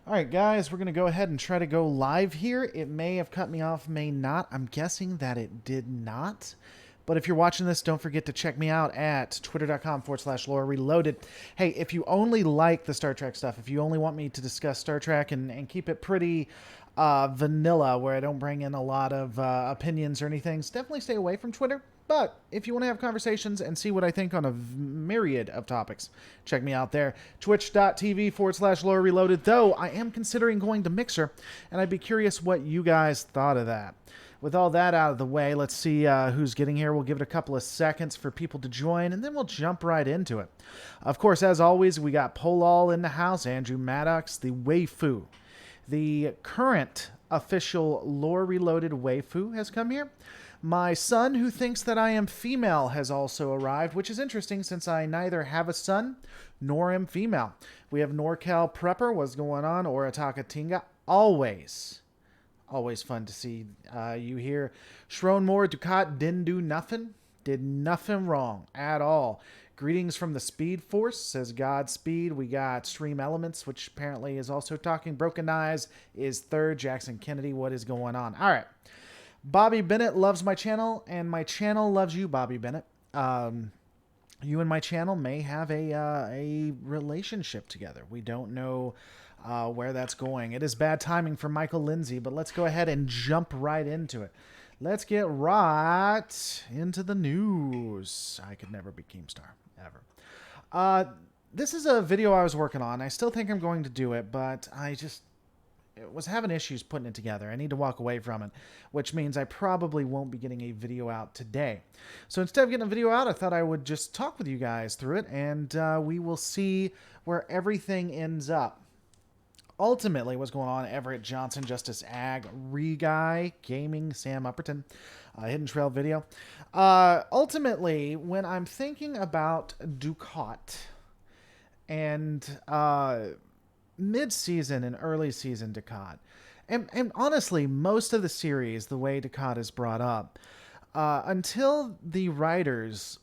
All right, guys, we're going to go ahead and try to go live here. It may have cut me off, may not. I'm guessing that it did not. But if you're watching this, don't forget to check me out at twitter.com/Lore Reloaded. Hey, if you only like the Star Trek stuff, if you only want me to discuss Star Trek and keep it pretty vanilla, where I don't bring in a lot of opinions or anything, definitely stay away from Twitter. But if you want to have conversations and see what I think on a myriad of topics, check me out there. Twitch.tv/Lore Reloaded. Though I am considering going to Mixer, and I'd be curious what you guys thought of that. With all that out of the way, let's see who's getting here. We'll give it a couple of seconds for people to join, and then we'll jump right into it. Of course, as always, we got Polal in the house, Andrew Maddox, the waifu. The current official Lore Reloaded waifu has come here. My son, who thinks that I am female, has also arrived, which is interesting since I neither have a son nor am female. We have NorCal Prepper, what's going on, Orataka Tinga, always fun to see you here. Shronmore Dukat didn't do nothing. Did nothing wrong at all. Greetings from the Speed Force, says Godspeed. We got Stream Elements, which apparently is also talking. Broken Eyes is third. Jackson Kennedy, what is going on? All right. Bobby Bennett loves my channel, and my channel loves you, Bobby Bennett. You and my channel may have a relationship together. We don't know where that's going. It is bad timing for Michael Lindsay, but let's go ahead and jump right into it. Let's get right into the news. I could never be Keemstar, ever. This is a video I was working on. I still think I'm going to do it, but I was having issues putting it together. I need to walk away from it, which means I probably won't be getting a video out today. So instead of getting a video out, I thought I would just talk with you guys through it, and we will see where everything ends up. Ultimately, what's going on? Everett Johnson, Justice Ag, Reguy, Gaming, Sam Upperton, Hidden Trail Video. Ultimately, when I'm thinking about Dukat and mid-season and early season Dukat, and honestly, most of the series, the way Dukat is brought up, until the writers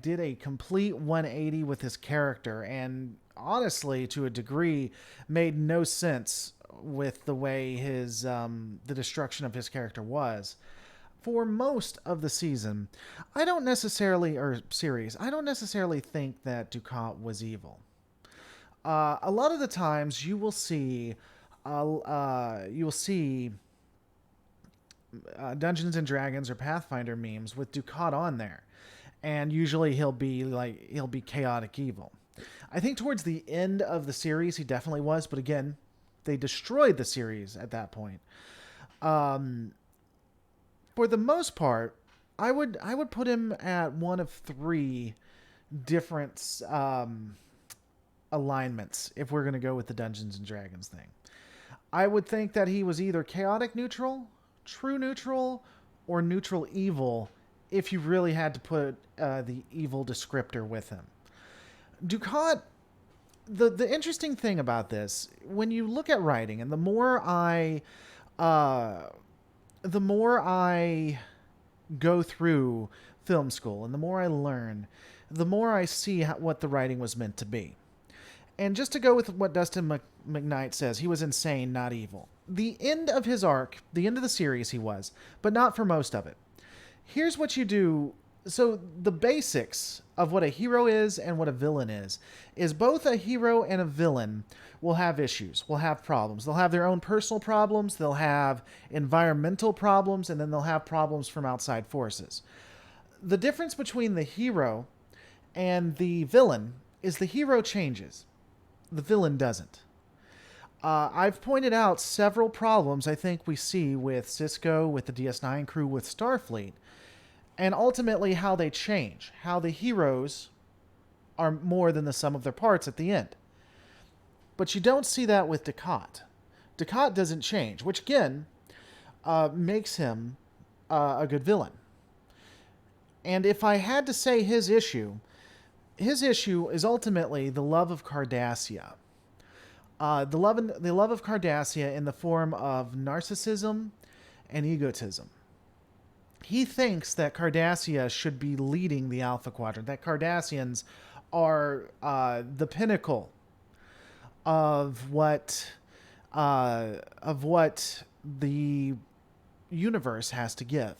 did a complete 180 with his character, and honestly, to a degree, made no sense with the way his the destruction of his character was. For most of the season, I don't necessarily think that Dukat was evil. A lot of the times, you will see Dungeons and Dragons or Pathfinder memes with Dukat on there, and usually he'll be chaotic evil. I think towards the end of the series he definitely was, but again, they destroyed the series at that point. For the most part, I would put him at one of three different alignments if we're going to go with the Dungeons and Dragons thing. I would think that he was either chaotic neutral, true neutral, or neutral evil if you really had to put the evil descriptor with him. Dukat, the interesting thing about this, when you look at writing, and the more I go through film school, and the more I learn, the more I see what the writing was meant to be. And just to go with what Dustin McKnight says, he was insane, not evil. The end of his arc, the end of the series he was, but not for most of it. Here's what you do. So the basics of what a hero is and what a villain is both a hero and a villain will have issues, will have problems. They'll have their own personal problems, they'll have environmental problems, and then they'll have problems from outside forces. The difference between the hero and the villain is the hero changes. The villain doesn't. I've pointed out several problems I think we see with Cisco, with the DS9 crew, with Starfleet, and ultimately how they change, how the heroes are more than the sum of their parts at the end. But you don't see that with Dukat. Dukat doesn't change, which again makes him a good villain. And if I had to say his issue is ultimately the love of Cardassia. The love of Cardassia in the form of narcissism and egotism. He thinks that Cardassia should be leading the Alpha Quadrant, that Cardassians are the pinnacle of what of what the universe has to give.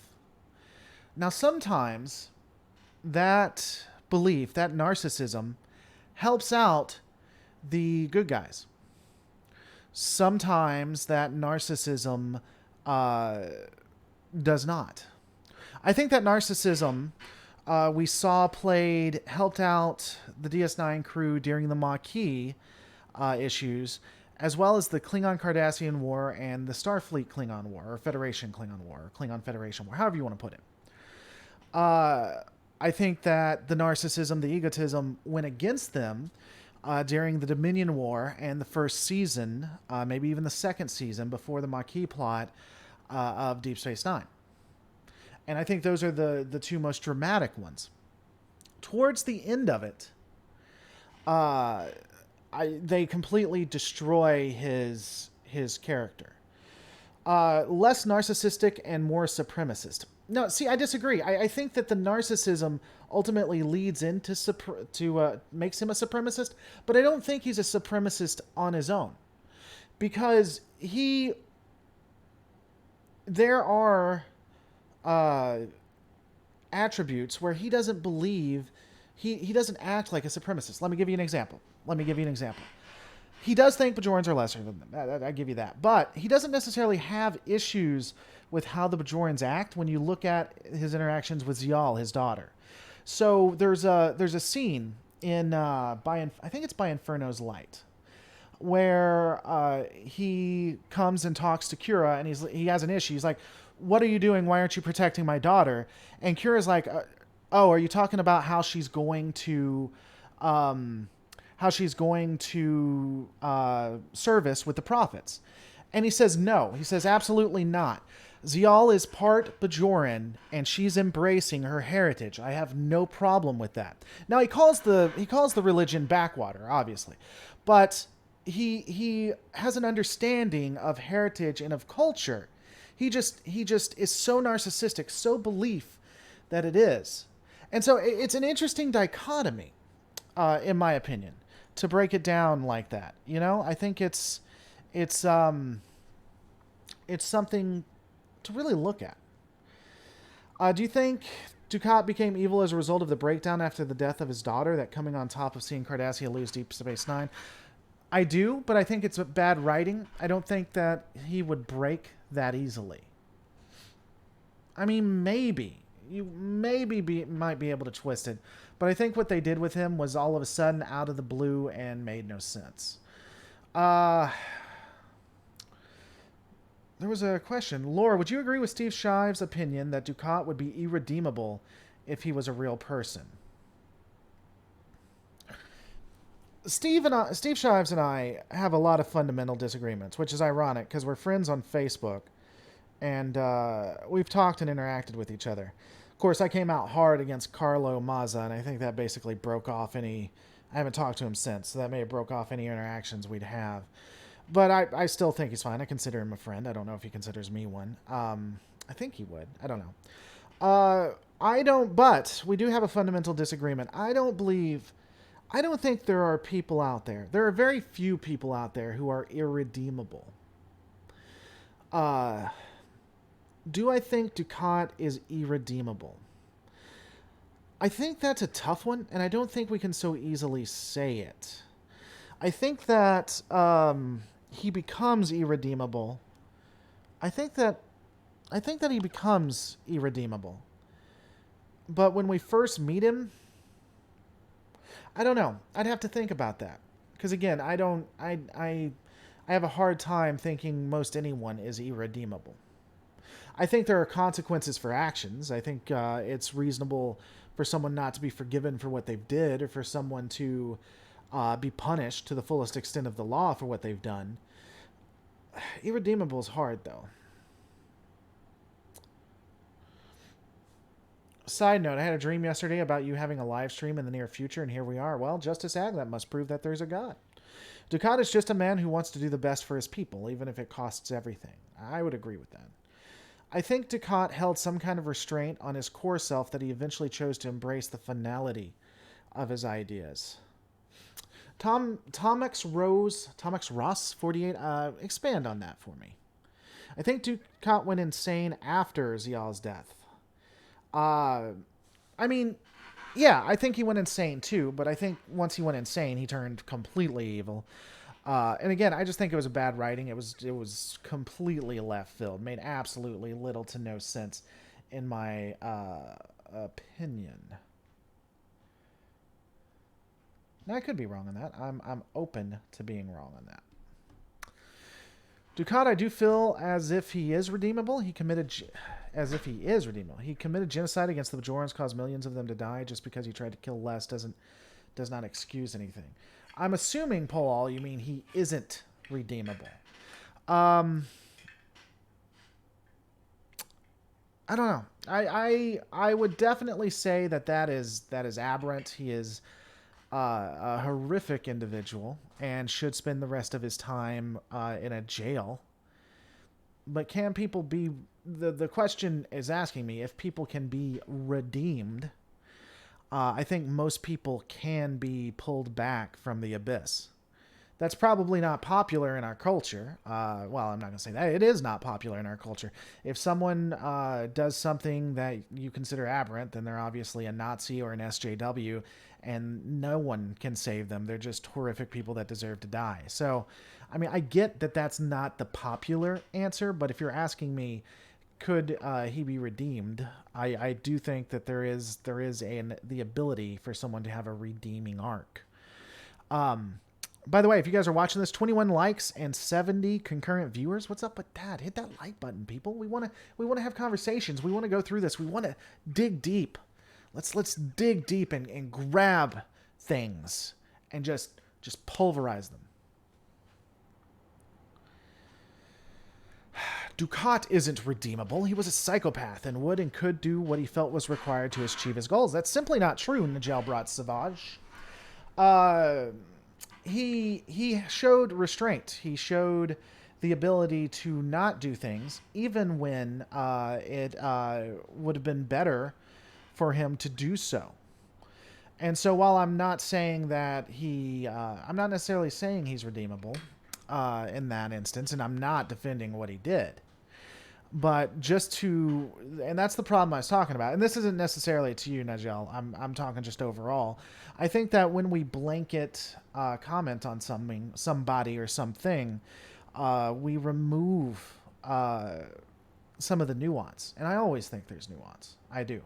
Now, sometimes that belief, that narcissism, helps out the good guys. Sometimes that narcissism does not. I think that narcissism we saw helped out the DS9 crew during the Maquis issues, as well as the Klingon-Cardassian War and the Starfleet Klingon War, or Federation Klingon War, or Klingon Federation War, however you want to put it. I think that the narcissism, the egotism, went against them during the Dominion War and the first season, maybe even the second season, before the Maquis plot of Deep Space Nine. And I think those are the two most dramatic ones. Towards the end of it, they completely destroy his character. Less narcissistic and more supremacist. No, see, I disagree. I think that the narcissism ultimately leads into makes him a supremacist, but I don't think he's a supremacist on his own, because there are attributes where he doesn't believe, he doesn't act like a supremacist. Let me give you an example. He does think Bajorans are lesser than them. I give you that. But he doesn't necessarily have issues with how the Bajorans act when you look at his interactions with Zial, his daughter. So there's a scene in I think it's by Inferno's Light, where he comes and talks to Kira, and he has an issue. He's like, "What are you doing? Why aren't you protecting my daughter?" And Kira's like, "Oh, are you talking about how she's going to service with the prophets?" And he says no. He says absolutely not. Zial is part Bajoran, and she's embracing her heritage. I have no problem with that. Now he calls the religion backwater, obviously, but he has an understanding of heritage and of culture. He just is so narcissistic, so belief that it is, and so it's an interesting dichotomy, in my opinion, to break it down like that. I think it's something to really look at. Do you think Dukat became evil as a result of the breakdown after the death of his daughter, that coming on top of seeing Cardassia lose Deep Space Nine? I do, but I think it's bad writing. I don't think that he would break that easily. I mean, maybe. You might be able to twist it, but I think what they did with him was all of a sudden out of the blue and made no sense. There was a question. Laura, would you agree with Steve Shive's opinion that Dukat would be irredeemable if he was a real person? Steve Shives and I have a lot of fundamental disagreements, which is ironic because we're friends on Facebook, and we've talked and interacted with each other. Of course, I came out hard against Carlo Mazza, and I think that basically broke off any... I haven't talked to him since, so that may have broke off any interactions we'd have. But I still think he's fine. I consider him a friend. I don't know if he considers me one. I think he would. I don't know. But we do have a fundamental disagreement. I don't think there are people out there. There are very few people out there who are irredeemable. Do I think Dukat is irredeemable? I think that's a tough one, and I don't think we can so easily say it. I think that he becomes irredeemable. I think that he becomes irredeemable. But when we first meet him, I don't know. I'd have to think about that. Because again, I have a hard time thinking most anyone is irredeemable. I think there are consequences for actions. I think it's reasonable for someone not to be forgiven for what they've did, or for someone to be punished to the fullest extent of the law for what they've done. Irredeemable is hard, though. Side note, I had a dream yesterday about you having a live stream in the near future, and here we are. Well, Justice Ag, that must prove that there's a God. Dukat is just a man who wants to do the best for his people, even if it costs everything. I would agree with that. I think Dukat held some kind of restraint on his core self that he eventually chose to embrace the finality of his ideas. Tom X Ross 48. Expand on that for me. I think Dukat went insane after Zial's death. I mean, yeah, I think he went insane too, but I think once he went insane, he turned completely evil. And again, I just think it was a bad writing. It was completely left field, made absolutely little to no sense, in my opinion. Now, I could be wrong on that. I'm open to being wrong on that. Dukat, I do feel as if he is redeemable. He committed genocide against the Bajorans, caused millions of them to die. Just because he tried to kill less does not excuse anything. I'm assuming, Paul, you mean he isn't redeemable. I don't know. I would definitely say that is aberrant. He is a horrific individual and should spend the rest of his time in a jail. But can people be... The question is asking me if people can be redeemed. I think most people can be pulled back from the abyss. That's probably not popular in our culture. Well, I'm not going to say that. It is not popular in our culture. If someone does something that you consider aberrant, then they're obviously a Nazi or an SJW, and no one can save them. They're just horrific people that deserve to die. So, I mean, I get that that's not the popular answer, but if you're asking me, could he be redeemed? I do think that there is the ability for someone to have a redeeming arc. By the way, if you guys are watching this, 21 likes and 70 concurrent viewers. What's up with that? Hit that like button, people. We want to have conversations. We want to go through this. We want to dig deep. Let's dig deep and grab things and just pulverize them. Dukat isn't redeemable. He was a psychopath and would and could do what he felt was required to achieve his goals. That's simply not true, Nigel Brat Savage. He showed restraint. He showed the ability to not do things, even when it would have been better for him to do so. And so while I'm not saying that I'm not necessarily saying he's redeemable in that instance, and I'm not defending what he did. But and that's the problem I was talking about. And this isn't necessarily to you, Nigel. I'm talking just overall. I think that when we blanket comment on somebody or something, we remove some of the nuance. And I always think there's nuance. I do.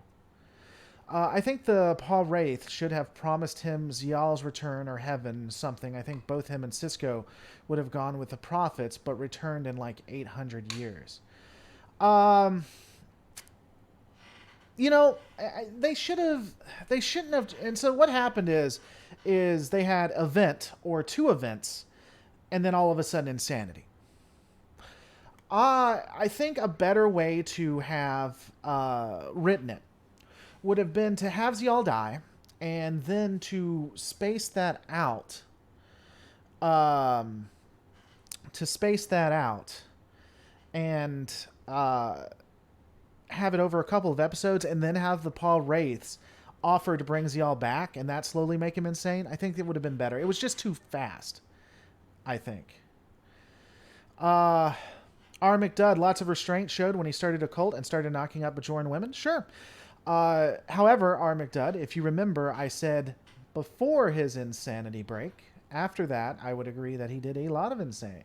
I think the Paul Wraith should have promised him Zial's return or heaven, something. I think both him and Cisco would have gone with the prophets, but returned in like 800 years. They shouldn't have. And so what happened is they had event or two events, and then all of a sudden insanity. I think a better way to have written it would have been to have Zial die, and then to space that out. And have it over a couple of episodes, and then have the Paul Wraiths offer to bring Zial back, and that slowly make him insane. I think it would have been better. It was just too fast, I think. R. McDudd, lots of restraint showed when he started a cult and started knocking up Bajoran women. Sure. However, R. McDudd, if you remember, I said before his insanity break, after that, I would agree that he did a lot of insane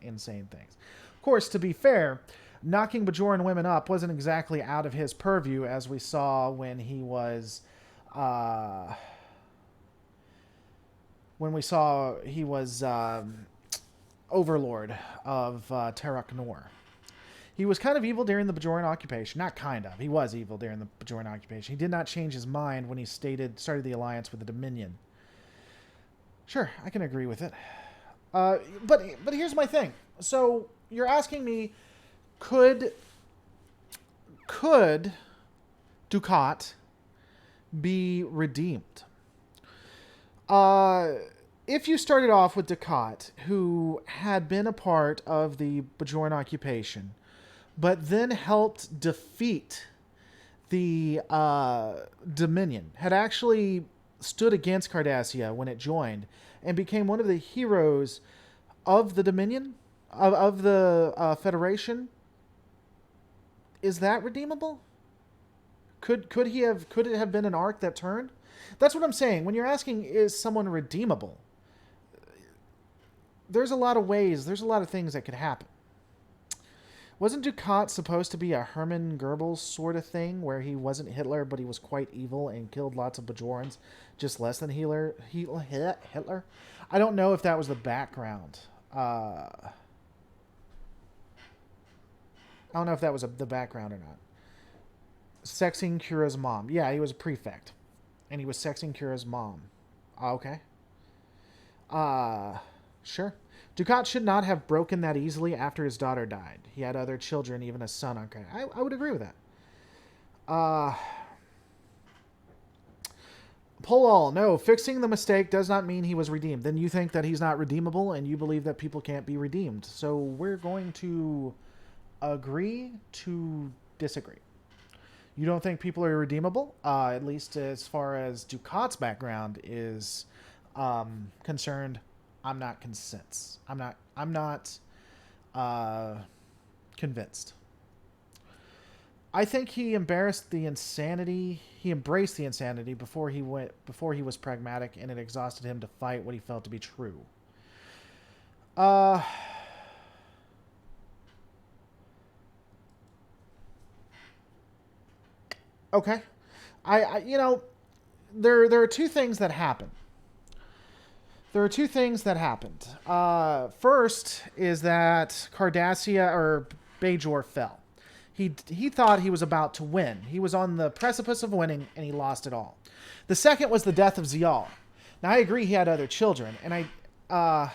things. Of course, to be fair, knocking Bajoran women up wasn't exactly out of his purview, as we saw when he was overlord of Terok Nor. He was kind of evil during the Bajoran occupation. Not kind of. He was evil during the Bajoran occupation. He did not change his mind when he started the alliance with the Dominion. Sure, I can agree with it. But here's my thing. So you're asking me, could Dukat be redeemed? If you started off with Dukat, who had been a part of the Bajoran occupation, but then helped defeat the Dominion, had actually stood against Cardassia when it joined, and became one of the heroes of the Dominion, of the Federation. Is that redeemable? Could it have been an arc that turned? That's what I'm saying. When you're asking, is someone redeemable? There's a lot of ways. There's a lot of things that could happen. Wasn't Dukat supposed to be a Hermann Goebbels sort of thing, where he wasn't Hitler, but he was quite evil and killed lots of Bajorans, just less than Hitler? I don't know if that was the background. I don't know if that was the background or not. Sexing Kira's mom. Yeah, he was a prefect. And he was sexing Kira's mom. Okay. Sure. Dukat should not have broken that easily after his daughter died. He had other children, even a son. Okay, I would agree with that. Poll all. No, fixing the mistake does not mean he was redeemed. Then you think that he's not redeemable, and you believe that people can't be redeemed. So we're going to agree to disagree. You don't think people are redeemable, at least as far as Dukat's background is concerned. I'm not convinced. I'm not convinced. I think he embraced the insanity before he was pragmatic, and it exhausted him to fight what he felt to be true. Okay. There are two things that happen. First is that Cardassia or Bajor fell. He thought he was about to win. He was on the precipice of winning, and he lost it all. The second was the death of Zial. Now, I agree he had other children, and Al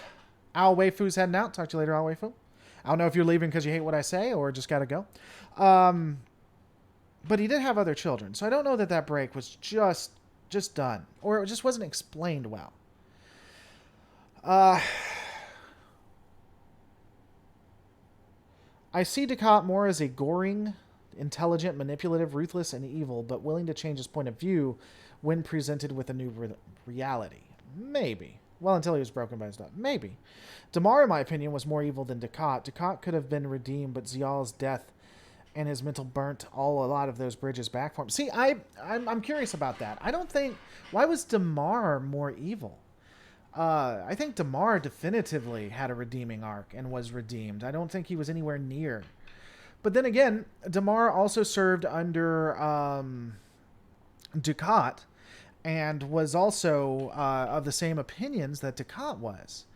Weifu's heading out. Talk to you later, Al Weifu. I don't know if you're leaving because you hate what I say or just got to go. But he did have other children, so I don't know that break was just done, or it just wasn't explained well. I see Dukat more as a goring, intelligent, manipulative, ruthless, and evil, but willing to change his point of view when presented with a new reality. Maybe. Well, until he was broken by his daughter. Maybe. Damar, in my opinion, was more evil than Dukat. Dukat could have been redeemed, but Zial's death and his mental burnt a lot of those bridges back for him. See, I'm curious about that. I don't think... Why was Damar more evil? I think Damar definitively had a redeeming arc and was redeemed. I don't think he was anywhere near. But then again, Damar also served under Dukat and was also of the same opinions that Dukat was.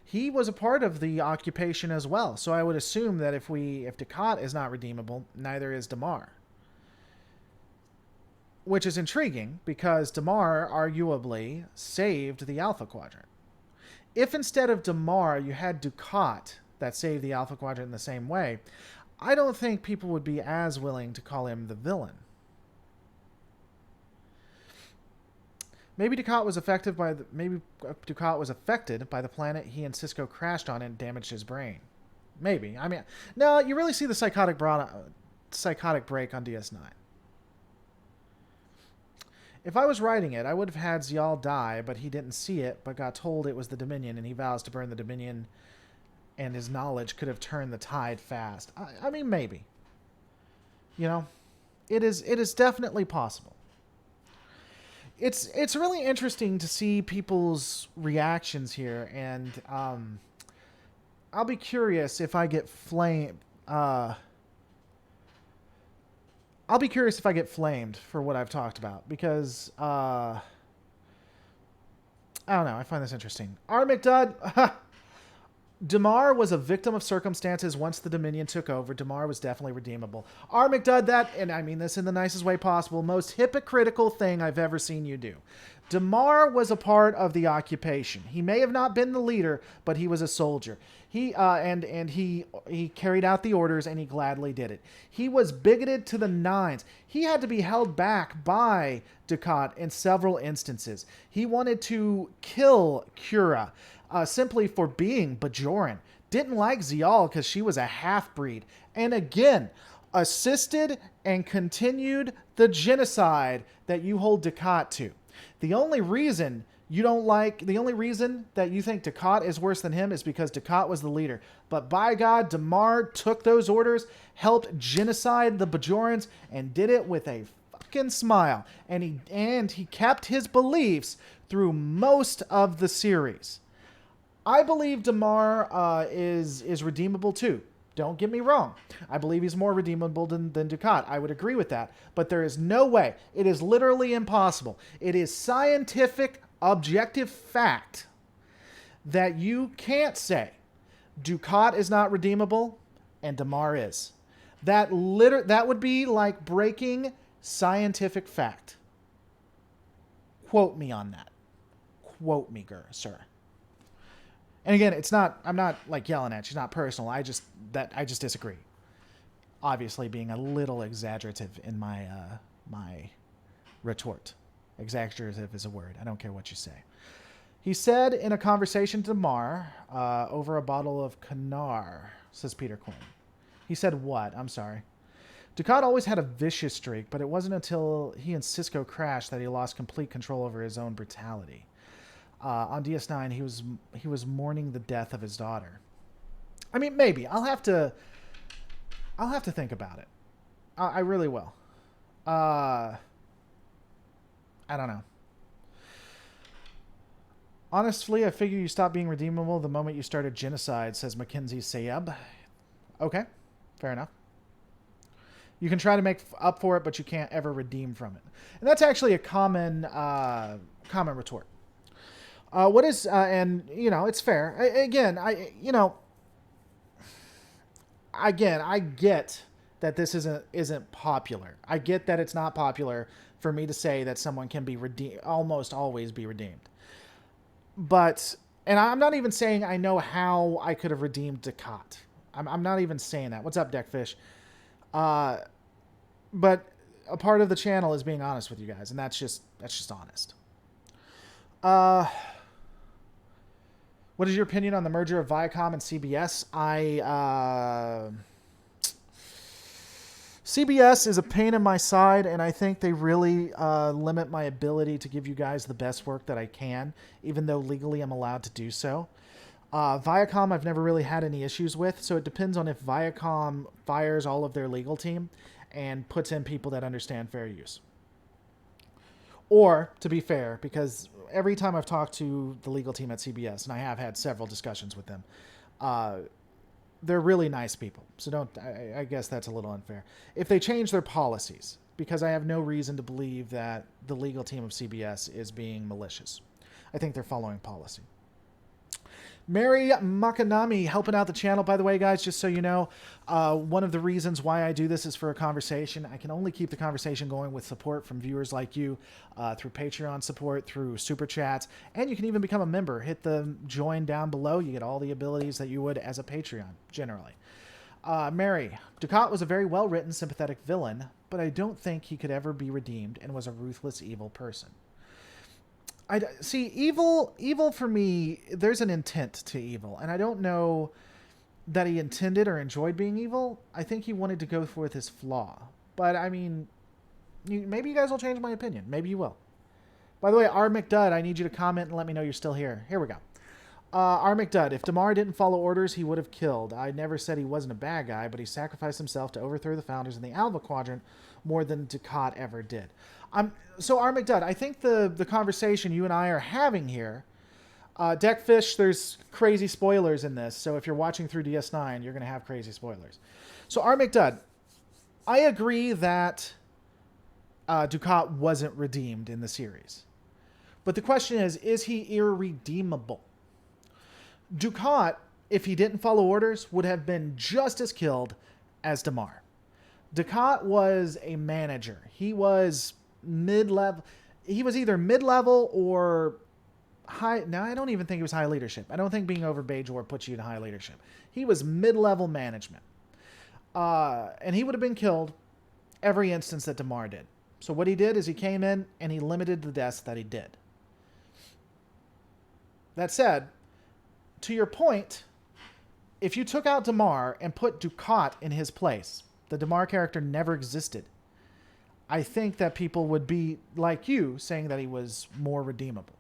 He was a part of the occupation as well. So I would assume that if Dukat is not redeemable, neither is Damar. Which is intriguing because Damar arguably saved the Alpha Quadrant. If instead of Damar you had Dukat that saved the Alpha Quadrant in the same way, I don't think people would be as willing to call him the villain. Maybe Dukat was affected by the planet he and Cisco crashed on and damaged his brain. Maybe. I mean, no, you really see the psychotic break on DS9. If I was writing it, I would have had Zial die, but he didn't see it, but got told it was the Dominion, and he vows to burn the Dominion, and his knowledge could have turned the tide fast. I mean, maybe. You know, it is definitely possible. It's really interesting to see people's reactions here, and I'll be curious if I get flamed. I'll be curious if I get flamed for what I've talked about, because I don't know. I find this interesting. R. McDudd. Damar was a victim of circumstances once the Dominion took over. Damar was definitely redeemable. R. McDudd, that, and I mean this in the nicest way possible, most hypocritical thing I've ever seen you do. Damar was a part of the occupation. He may have not been the leader, but he was a soldier. He carried out the orders, and he gladly did it. He was bigoted to the nines. He had to be held back by Dukat in several instances. He wanted to kill Kira simply for being Bajoran. Didn't like Zial because she was a half-breed. And again, assisted and continued the genocide that you hold Dukat to. The only reason You don't like, the only reason that you think Dukat is worse than him is because Dukat was the leader. But by God, Damar took those orders, helped genocide the Bajorans, and did it with a fucking smile. And he kept his beliefs through most of the series. I believe Damar is redeemable too. Don't get me wrong. I believe he's more redeemable than Dukat. I would agree with that. But there is no way. It is literally impossible. It is scientific, objective fact that you can't say Dukat is not redeemable and Damar is. That would be like breaking scientific fact. Quote me on that. Quote me, sir. And again, I'm not like yelling at you. It's not personal. I just disagree. Obviously being a little exaggerative in my my retort. Exaggerative is a word. I don't care what you say. He said in a conversation to Damar over a bottle of Kanar, says Peter Quinn. He said what? I'm sorry. Dukat always had a vicious streak, but it wasn't until he and Cisco crashed that he lost complete control over his own brutality. On DS9, he was mourning the death of his daughter. I mean, maybe I'll have to think about it. I really will. I don't know. Honestly, I figure you stopped being redeemable the moment you started genocide, says Mackenzie Sayeb. Okay, fair enough. You can try to make up for it, but you can't ever redeem from it. And that's actually a common retort. What is, and, it's fair. Again, I get that this isn't popular. I get that it's not popular for me to say that someone can be almost always be redeemed. But, and I'm not even saying I know how I could have redeemed Dukat. I'm not even saying that. What's up, Deckfish? But a part of the channel is being honest with you guys, and that's just honest. What is your opinion on the merger of Viacom and CBS? CBS is a pain in my side, and I think they really limit my ability to give you guys the best work that I can, even though legally I'm allowed to do so. Viacom I've never really had any issues with, so it depends on if Viacom fires all of their legal team and puts in people that understand fair use. Or, to be fair, because every time I've talked to the legal team at CBS, and I have had several discussions with them, they're really nice people. So I guess that's a little unfair. If they change their policies, because I have no reason to believe that the legal team of CBS is being malicious. I think they're following policy. Mary Makanami helping out the channel, by the way, guys, just so you know. One of the reasons why I do this is for a conversation. I can only keep the conversation going with support from viewers like you through Patreon support, through Super Chats, and you can even become a member. Hit the join down below. You get all the abilities that you would as a Patreon, generally. Mary, Dukat was a very well-written, sympathetic villain, but I don't think he could ever be redeemed and was a ruthless, evil person. See, evil for me, there's an intent to evil, and I don't know that he intended or enjoyed being evil. I think he wanted to go for his flaw. But, I mean, maybe you guys will change my opinion. Maybe you will. By the way, R. McDudd, I need you to comment and let me know you're still here. Here we go. R. McDudd, if Damar didn't follow orders, he would have killed. I never said he wasn't a bad guy, but he sacrificed himself to overthrow the founders in the Alpha Quadrant more than Dukat ever did. So, R. McDudd, I think the conversation you and I are having here, Deckfish, there's crazy spoilers in this, so if you're watching through DS9, you're going to have crazy spoilers. So, R. McDudd, I agree that Dukat wasn't redeemed in the series. But the question is he irredeemable? Dukat, if he didn't follow orders, would have been just as killed as Damar. Dukat was a manager. He was mid-level. He was either mid-level or high. Now, I don't even think he was high leadership. I don't think being over Bajor puts you in high leadership. He was mid-level management. And he would have been killed every instance that Damar did. So what he did is he came in and he limited the deaths that he did. That said, to your point, if you took out Damar and put Dukat in his place, the Damar character never existed. I think that people would be, like you, saying that he was more redeemable.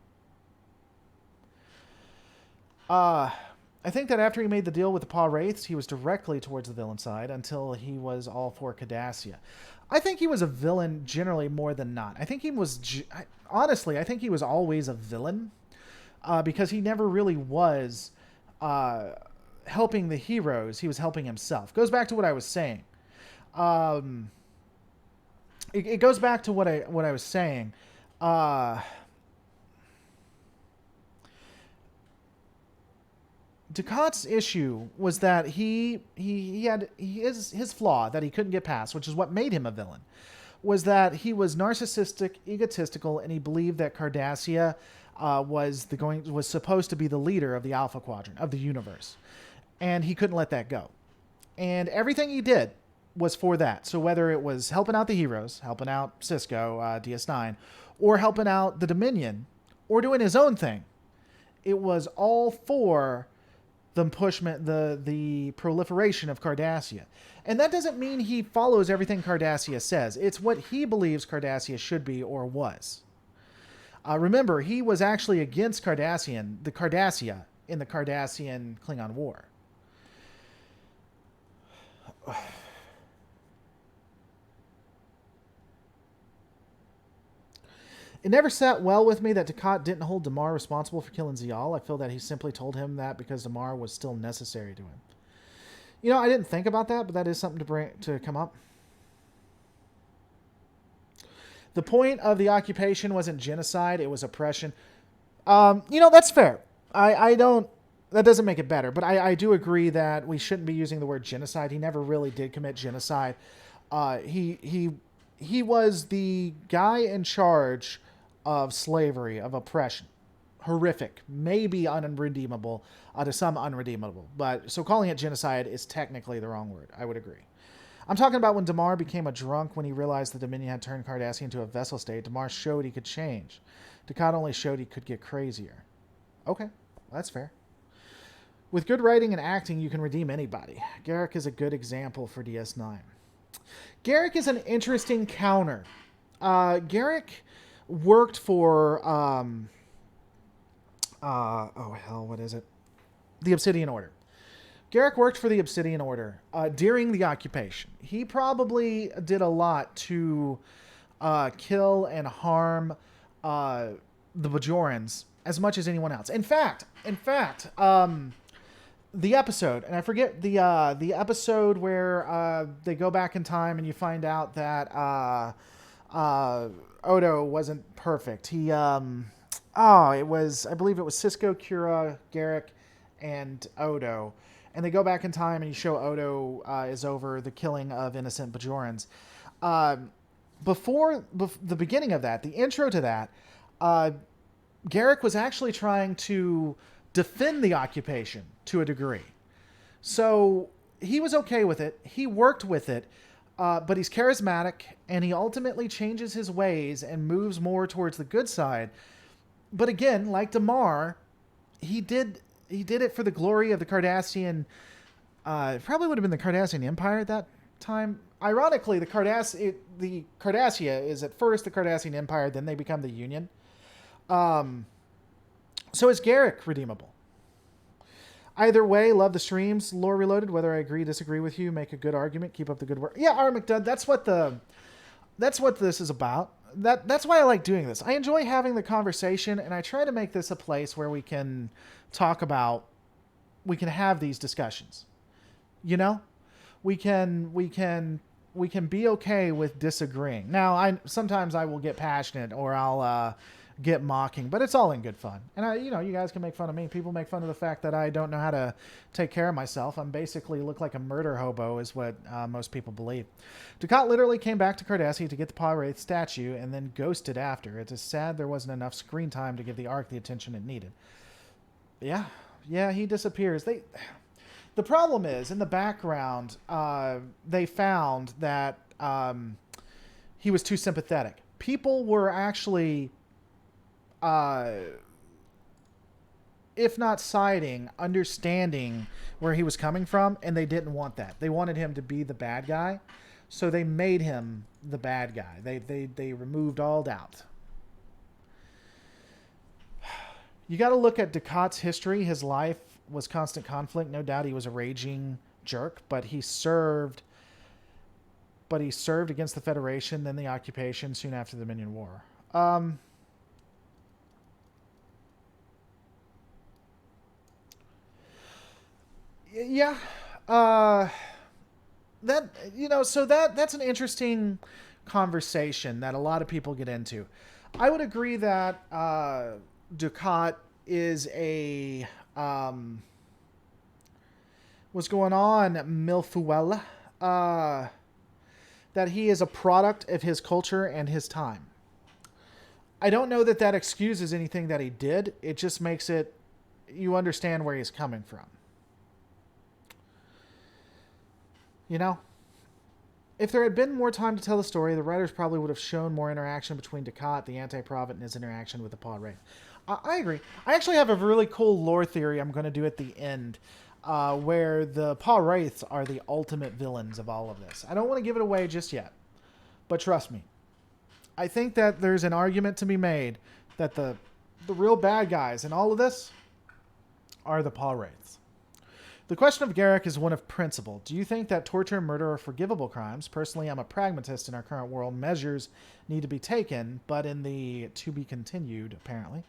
I think that after he made the deal with the Paw Wraiths, he was directly towards the villain side until he was all for Cardassia. I think he was a villain generally more than not. I think he was, honestly, I think he was always a villain because he never really was helping the heroes. He was helping himself. Goes back to what I was saying. It goes back to what I was saying. Dukat's issue was that he had his flaw that he couldn't get past, which is what made him a villain, was that he was narcissistic, egotistical, and he believed that Cardassia was supposed to be the leader of the Alpha Quadrant of the universe, and he couldn't let that go. And everything he did was for that. So whether it was helping out the heroes, helping out Cisco, DS9, or helping out the Dominion, or doing his own thing, it was all for the proliferation of Cardassia. And that doesn't mean he follows everything Cardassia says. It's what he believes Cardassia should be or was. Remember, he was actually against Cardassia in the Cardassian Klingon War. It never sat well with me that Dukat didn't hold Damar responsible for killing Zial. I feel that he simply told him that because Damar was still necessary to him. You know, I didn't think about that, but that is something to come up. The point of the occupation wasn't genocide, it was oppression. You know, that's fair. I don't... That doesn't make it better, but I do agree that we shouldn't be using the word genocide. He never really did commit genocide. He was the guy in charge of slavery, of oppression. Horrific. Maybe unredeemable to some unredeemable. But so calling it genocide is technically the wrong word. I would agree. I'm talking about when Damar became a drunk when he realized the Dominion had turned Cardassia into a vessel state. Damar showed he could change. Dukat only showed he could get crazier. Okay, that's fair. With good writing and acting, you can redeem anybody. Garrick is a good example for DS9. Garrick is an interesting counter. Garrick worked for, what is it? The Obsidian Order. Garrick worked for the Obsidian Order during the occupation. He probably did a lot to kill and harm the Bajorans as much as anyone else. In fact, the episode, and I forget the episode where they go back in time and you find out that Odo wasn't perfect. He I believe it was Cisco, Kira, Garrick, and Odo, and they go back in time and you show Odo is over the killing of innocent Bajorans. Before the beginning of that, the intro to that, Garrick was actually trying to defend the occupation to a degree. So he was okay with it. He worked with it, but he's charismatic, and he ultimately changes his ways and moves more towards the good side. But again, like Damar, he did it for the glory of the Cardassian. It probably would have been the Cardassian Empire at that time. Ironically, the Cardassia is at first the Cardassian Empire, then they become the Union. So is Garrick redeemable? Either way, love the streams, Lore Reloaded. Whether I agree, disagree with you, make a good argument, keep up the good work. Yeah, R. McDudd, that's what this is about. That's why I like doing this. I enjoy having the conversation, and I try to make this a place where we can have these discussions. You know? We can be okay with disagreeing. Now, sometimes I will get passionate or I'll get mocking, but it's all in good fun. And you guys can make fun of me. People make fun of the fact that I don't know how to take care of myself. I'm basically look like a murder hobo is what most people believe. Dukat literally came back to Cardassia to get the Paw Wraith statue and then ghosted after. It's sad there wasn't enough screen time to give the arc the attention it needed. Yeah, he disappears. The problem is, in the background, they found that he was too sympathetic. People were actually, if not siding, understanding where he was coming from, and they didn't want that. They wanted him to be the bad guy, so they made him the bad guy. They removed all doubt. You got to look at Dukat's history. His life was constant conflict. No doubt he was a raging jerk, but he served against the Federation, then the occupation soon after the Dominion War. Yeah. That's an interesting conversation that a lot of people get into. I would agree that Dukat is a what's going on, Milfuela? That he is a product of his culture and his time. I don't know that that excuses anything that he did. It just makes it, you understand where he's coming from. You know? If there had been more time to tell the story, the writers probably would have shown more interaction between Dukat, the anti-prophet, and his interaction with the Paw Wraith. I agree. I actually have a really cool lore theory I'm going to do at the end, where the Paw Wraiths are the ultimate villains of all of this. I don't want to give it away just yet, but trust me. I think that there's an argument to be made that the real bad guys in all of this are the Paw Wraiths. The question of Garrick is one of principle. Do you think that torture and murder are forgivable crimes? Personally, I'm a pragmatist in our current world. Measures need to be taken, but in the to be continued, apparently.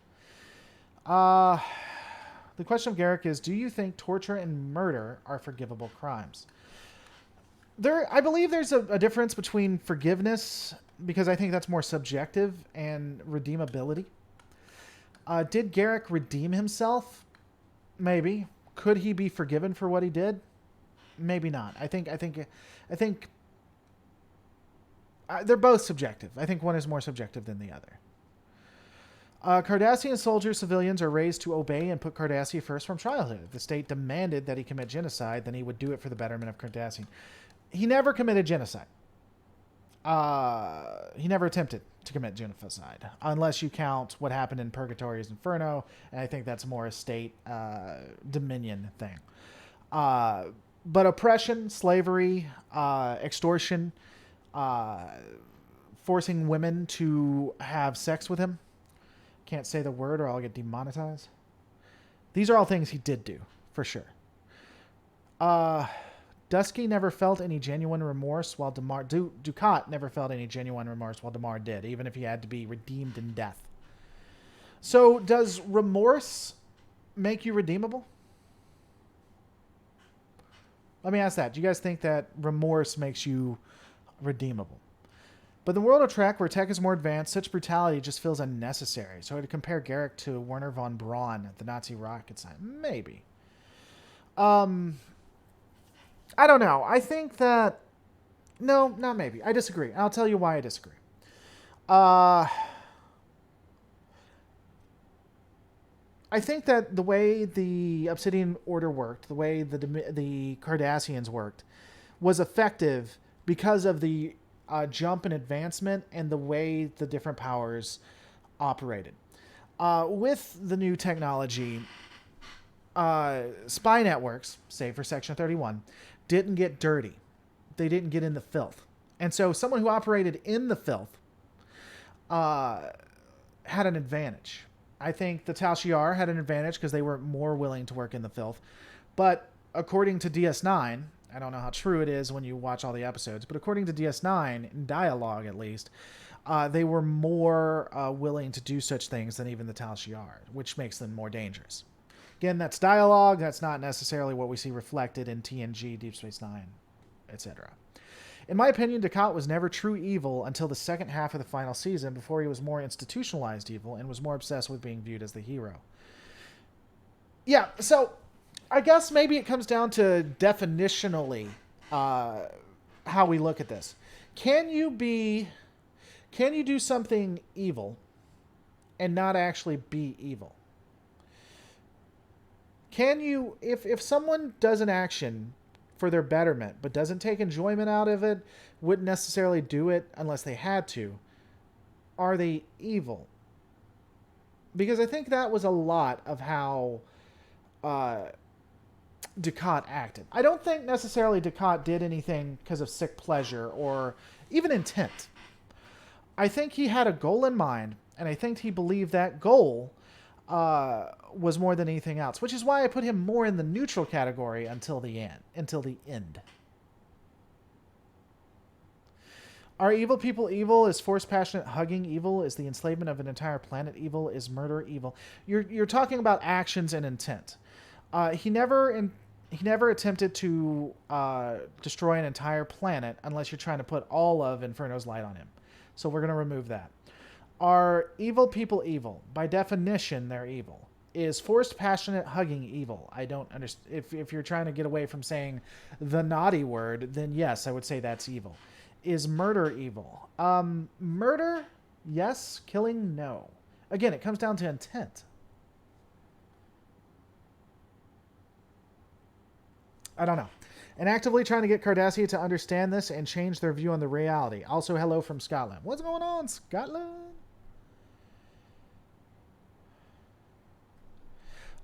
The question of Garrick is, do you think torture and murder are forgivable crimes? I believe there's a difference between forgiveness, because I think that's more subjective, and redeemability. Did Garrick redeem himself? Maybe. Could he be forgiven for what he did? Maybe not. I think they're both subjective. I think one is more subjective than the other. Cardassian soldiers, civilians are raised to obey and put Cardassia first from childhood. If the state demanded that he commit genocide, then he would do it for the betterment of Cardassian. He never committed genocide. He never attempted to commit genocide, unless you count what happened in Purgatory's Inferno, and I think that's more a state dominion thing. But oppression, slavery, extortion, forcing women to have sex with him. Can't say the word or I'll get demonetized. These are all things he did do, for sure. Dusky never felt any genuine remorse, while Dukat never felt any genuine remorse, while Damar did, even if he had to be redeemed in death. So, does remorse make you redeemable? Let me ask that. Do you guys think that remorse makes you redeemable? But in the world of Trek, where tech is more advanced, such brutality just feels unnecessary. So to compare Garrick to Werner von Braun, the Nazi rocket scientist, maybe. I don't know. I think that... No, not maybe. I disagree. I'll tell you why I disagree. I think that the way the Obsidian Order worked, the way the Cardassians worked, was effective because of the jump in advancement and the way the different powers operated. With the new technology, spy networks, save for Section 31, didn't get dirty. They didn't get in the filth. And so someone who operated in the filth had an advantage. I think the Tal Shiar had an advantage because they were more willing to work in the filth. But according to DS9, I don't know how true it is when you watch all the episodes, but according to DS9, in dialogue at least, they were more willing to do such things than even the Tal Shiar, which makes them more dangerous. Again, that's dialogue. That's not necessarily what we see reflected in TNG, Deep Space Nine, etc. In my opinion, Dukat was never true evil until the second half of the final season, before he was more institutionalized evil and was more obsessed with being viewed as the hero. Yeah, so I guess maybe it comes down to definitionally how we look at this. Can you do something evil and not actually be evil? Can you, if someone does an action for their betterment but doesn't take enjoyment out of it, wouldn't necessarily do it unless they had to, are they evil? Because I think that was a lot of how Dukat acted. I don't think necessarily Dukat did anything because of sick pleasure or even intent. I think he had a goal in mind, and I think he believed that goal was more than anything else, which is why I put him more in the neutral category until the end. Are evil people evil? Is forced passionate hugging evil? Is the enslavement of an entire planet evil? Is murder evil? You're talking about actions and intent. He never attempted to destroy an entire planet unless you're trying to put all of Inferno's light on him. So we're going to remove that. Are evil people evil? By definition, they're evil. Is forced passionate hugging evil? I don't understand. If you're trying to get away from saying the naughty word, then yes, I would say that's evil. Is murder evil? Murder, yes. Killing, no. Again, it comes down to intent. I don't know. And actively trying to get Cardassia to understand this and change their view on the reality. Also, hello from Scotland. What's going on, Scotland?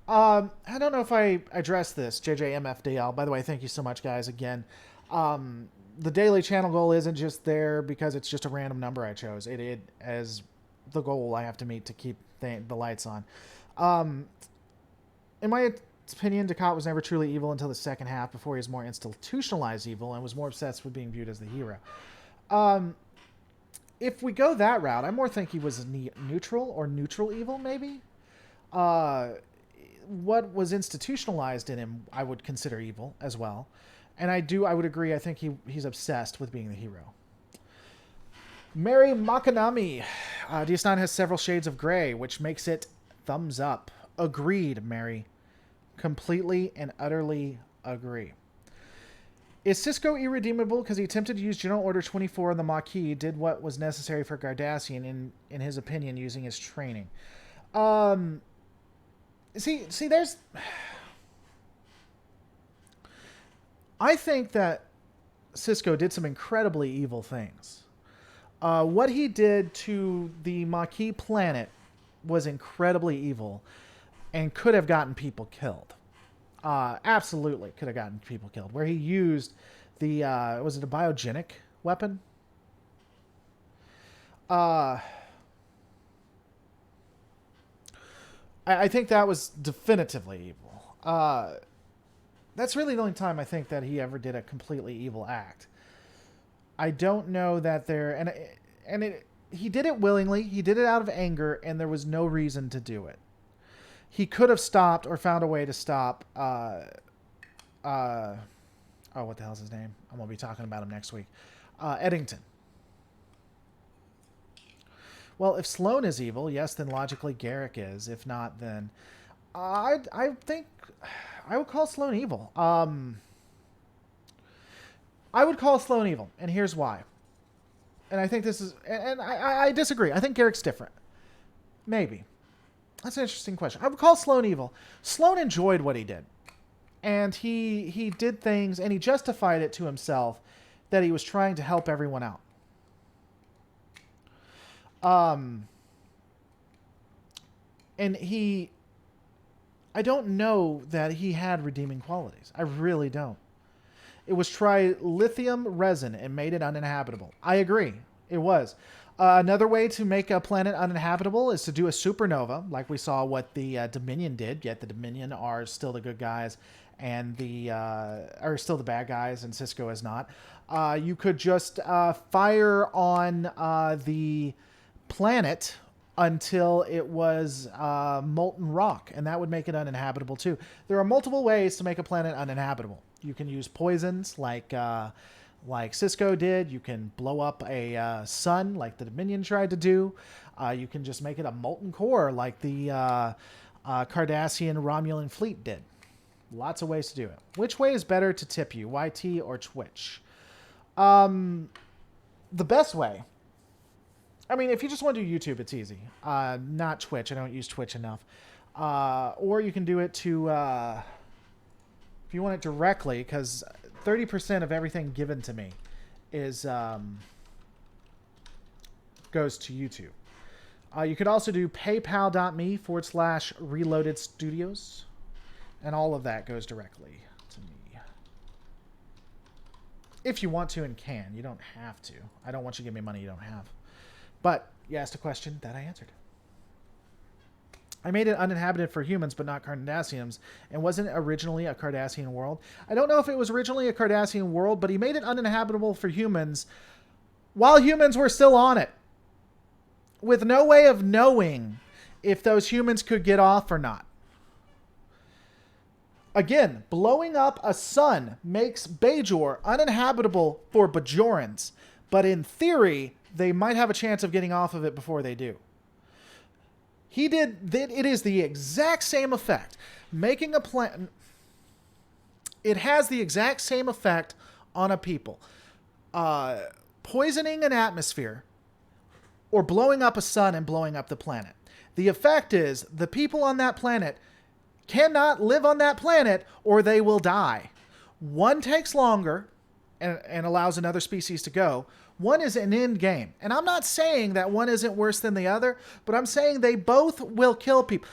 I don't know if I addressed this, JJMFDL. By the way, thank you so much, guys, again. The daily channel goal isn't just there because it's just a random number I chose. It as the goal I have to meet to keep the lights on. In my opinion, Dukat was never truly evil until the second half, before he was more institutionalized evil and was more obsessed with being viewed as the hero. If we go that route, I more think he was neutral or neutral evil, maybe. What was institutionalized in him, I would consider evil as well. And I would agree, I think he's obsessed with being the hero. Mary Makanami. DS9 has several shades of gray, which makes it thumbs up. Agreed, Mary. Completely and utterly agree. Is Cisco irredeemable because he attempted to use General Order 24 on the Maquis, did what was necessary for Cardassian, in his opinion, using his training? See, there's... I think that Cisco did some incredibly evil things. What he did to the Maquis planet was incredibly evil and could have gotten people killed. Absolutely could have gotten people killed. Where he used the, was it a biogenic weapon? I think that was definitively evil. That's really the only time I think that he ever did a completely evil act. I don't know that there... he did it willingly. He did it out of anger, and there was no reason to do it. He could have stopped or found a way to stop... what the hell's his name? I'm going to be talking about him next week. Eddington. Well, if Sloane is evil, yes, then logically Garrick is. If not, then... I think... I would call Sloane evil. I would call Sloane evil, and here's why. And I think this is... And I disagree. I think Garrick's different. Maybe. That's an interesting question. I would call Sloane evil. Sloane enjoyed what he did. And he did things, and he justified it to himself that he was trying to help everyone out. And he... I don't know that he had redeeming qualities. I really don't. It was trilithium resin and made it uninhabitable. I agree. It was. Another way to make a planet uninhabitable is to do a supernova, like we saw what the Dominion did. Yet the Dominion are still the good guys, and are still the bad guys, and Cisco is not. You could just fire on the planet until it was molten rock, and that would make it uninhabitable too. There are multiple ways to make a planet uninhabitable. You can use poisons like Cisco did. You can blow up a sun like the Dominion tried to do. You can just make it a molten core like the Cardassian Romulan fleet did. Lots of ways to do it. Which way is better to tip you, YT or Twitch? The best way... I mean, if you just want to do YouTube, it's easy. Not Twitch. I don't use Twitch enough. Or you can do it to... if you want it directly, because 30% of everything given to me is goes to YouTube. You could also do paypal.me/Reloaded Studios. And all of that goes directly to me. If you want to and can. You don't have to. I don't want you to give me money you don't have. But you asked a question that I answered. I made it uninhabited for humans, but not Cardassians, and wasn't originally a Cardassian world. I don't know if it was originally a Cardassian world, but he made it uninhabitable for humans while humans were still on it, with no way of knowing if those humans could get off or not. Again, blowing up a sun makes Bajor uninhabitable for Bajorans, but in theory, they might have a chance of getting off of it before they do. It is the exact same effect. Making a planet, it has the exact same effect on a people. Poisoning an atmosphere or blowing up a sun and blowing up the planet. The effect is the people on that planet cannot live on that planet or they will die. One takes longer and allows another species to go. One is an end game. And I'm not saying that one isn't worse than the other, but I'm saying they both will kill people.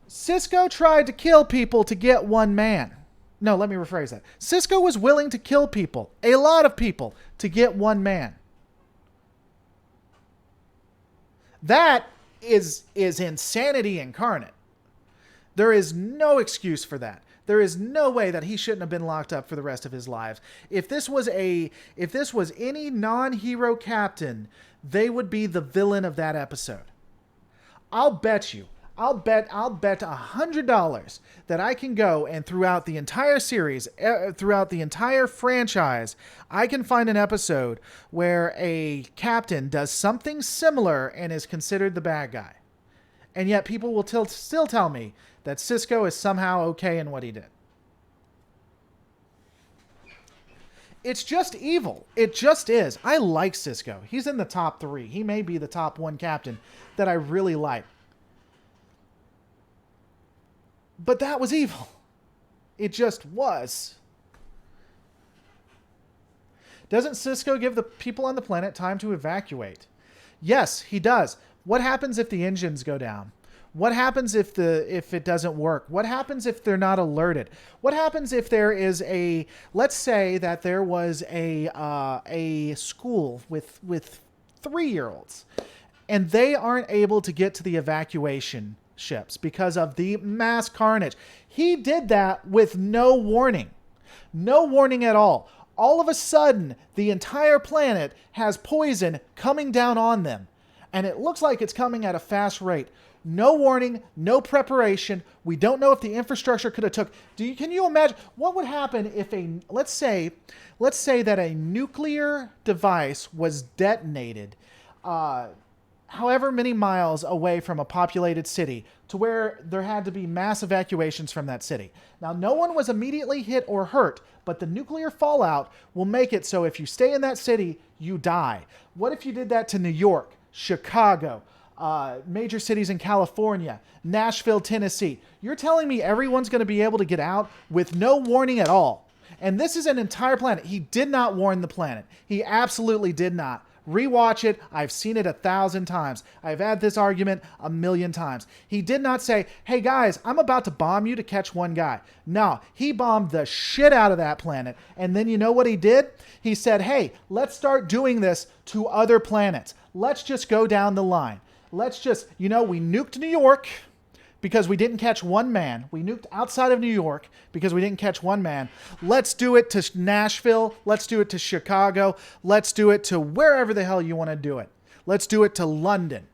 Cisco tried to kill people to get one man. No, let me rephrase that. Cisco was willing to kill people, a lot of people, to get one man. That is insanity incarnate. There is no excuse for that. There is no way that he shouldn't have been locked up for the rest of his life. If this was any non-hero captain, they would be the villain of that episode. I'll bet $100 that I can go and throughout the entire series, throughout the entire franchise, I can find an episode where a captain does something similar and is considered the bad guy. And yet people will still tell me that Cisco is somehow okay in what he did. It's just evil. It just is. I like Cisco. He's in the top 3. He may be the top 1 captain that I really like. But that was evil. It just was. Doesn't Cisco give the people on the planet time to evacuate? Yes, he does. What happens if the engines go down? What happens if it doesn't work? What happens if they're not alerted? What happens if there is let's say that there was a school with 3-year-olds and they aren't able to get to the evacuation ships because of the mass carnage. He did that with no warning. No warning at all. All of a sudden, the entire planet has poison coming down on them. And it looks like it's coming at a fast rate. No warning, no preparation. We don't know if the infrastructure could have took. Can you imagine what would happen if let's say that a nuclear device was detonated, however many miles away from a populated city, to where there had to be mass evacuations from that city. Now, no one was immediately hit or hurt, but the nuclear fallout will make it so if you stay in that city, you die. What if you did that to New York, Chicago, major cities in California, Nashville, Tennessee? You're telling me everyone's going to be able to get out with no warning at all? And this is an entire planet. He did not warn the planet. He absolutely did not. Rewatch it. I've seen it 1,000 times. I've had this argument 1,000,000 times. He did not say, hey guys, I'm about to bomb you to catch one guy. No, he bombed the shit out of that planet. And then you know what he did? He said, hey, let's start doing this to other planets. Let's just go down the line. Let's just, we nuked New York because we didn't catch one man. We nuked outside of New York because we didn't catch one man. Let's do it to Nashville. Let's do it to Chicago. Let's do it to wherever the hell you want to do it. Let's do it to London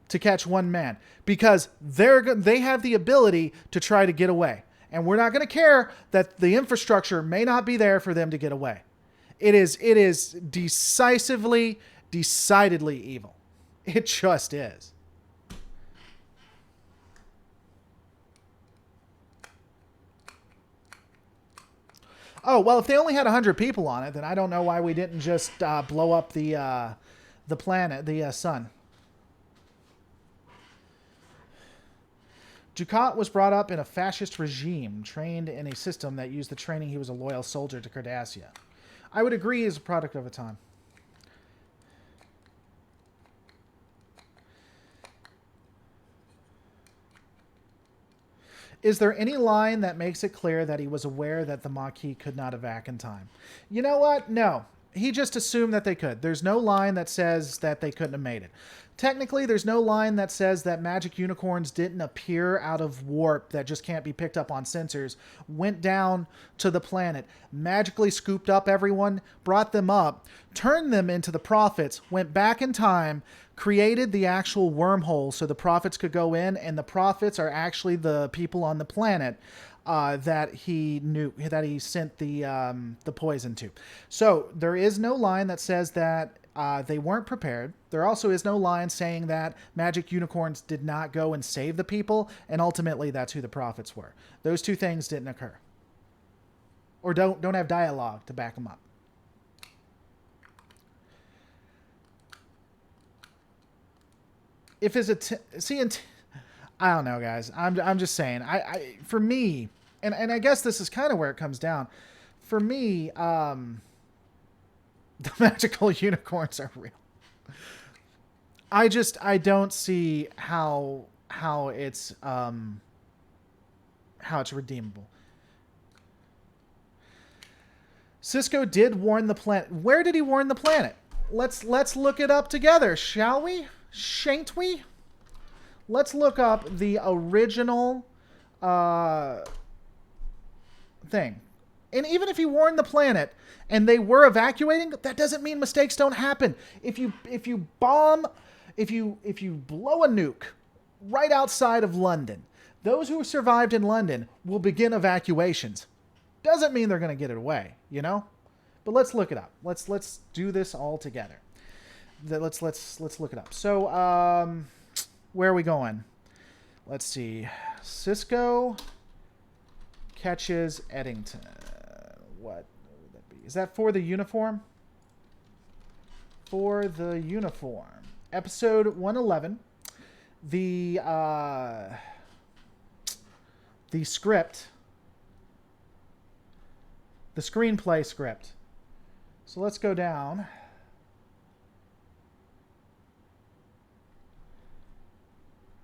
to catch one man because they have the ability to try to get away. And we're not going to care that the infrastructure may not be there for them to get away. It is decidedly evil. It just is. Oh, well, if they only had 100 people on it, then I don't know why we didn't just blow up the planet, the sun. Dukat was brought up in a fascist regime, trained in a system that used the training he was a loyal soldier to Cardassia. I would agree he's a product of a time. Is there any line that makes it clear that he was aware that the Maquis could not evac in time? You know what? No. he just assumed that they could. There's no line that says that they couldn't have made it. Technically, there's no line that says that magic unicorns didn't appear out of warp that just can't be picked up on sensors, went down to the planet, magically scooped up everyone, brought them up, turned them into the prophets, went back in time, created the actual wormhole so the prophets could go in, and the prophets are actually the people on the planet that he sent the poison to. So there is no line that says that they weren't prepared. There also is no line saying that magic unicorns did not go and save the people, and ultimately that's who the prophets were. Those two things didn't occur, or don't have dialogue to back them up. If it's I don't know, guys. I'm just saying. For me, and I guess this is kind of where it comes down. For me, the magical unicorns are real. I don't see how it's redeemable. Cisco did warn the planet. Where did he warn the planet? Let's look it up together, shall we? Shan't we? Let's look up the original thing. And even if he warned the planet and they were evacuating, that doesn't mean mistakes don't happen. If you blow a nuke right outside of London, those who survived in London will begin evacuations. Doesn't mean they're going to get it away, you know? But let's look it up. Let's do this all together. Let's look it up. So, where are we going? Let's see. Cisco catches Eddington. What would that be? Is that for the uniform? For the uniform. Episode 111. The script. The screenplay script. So let's go down.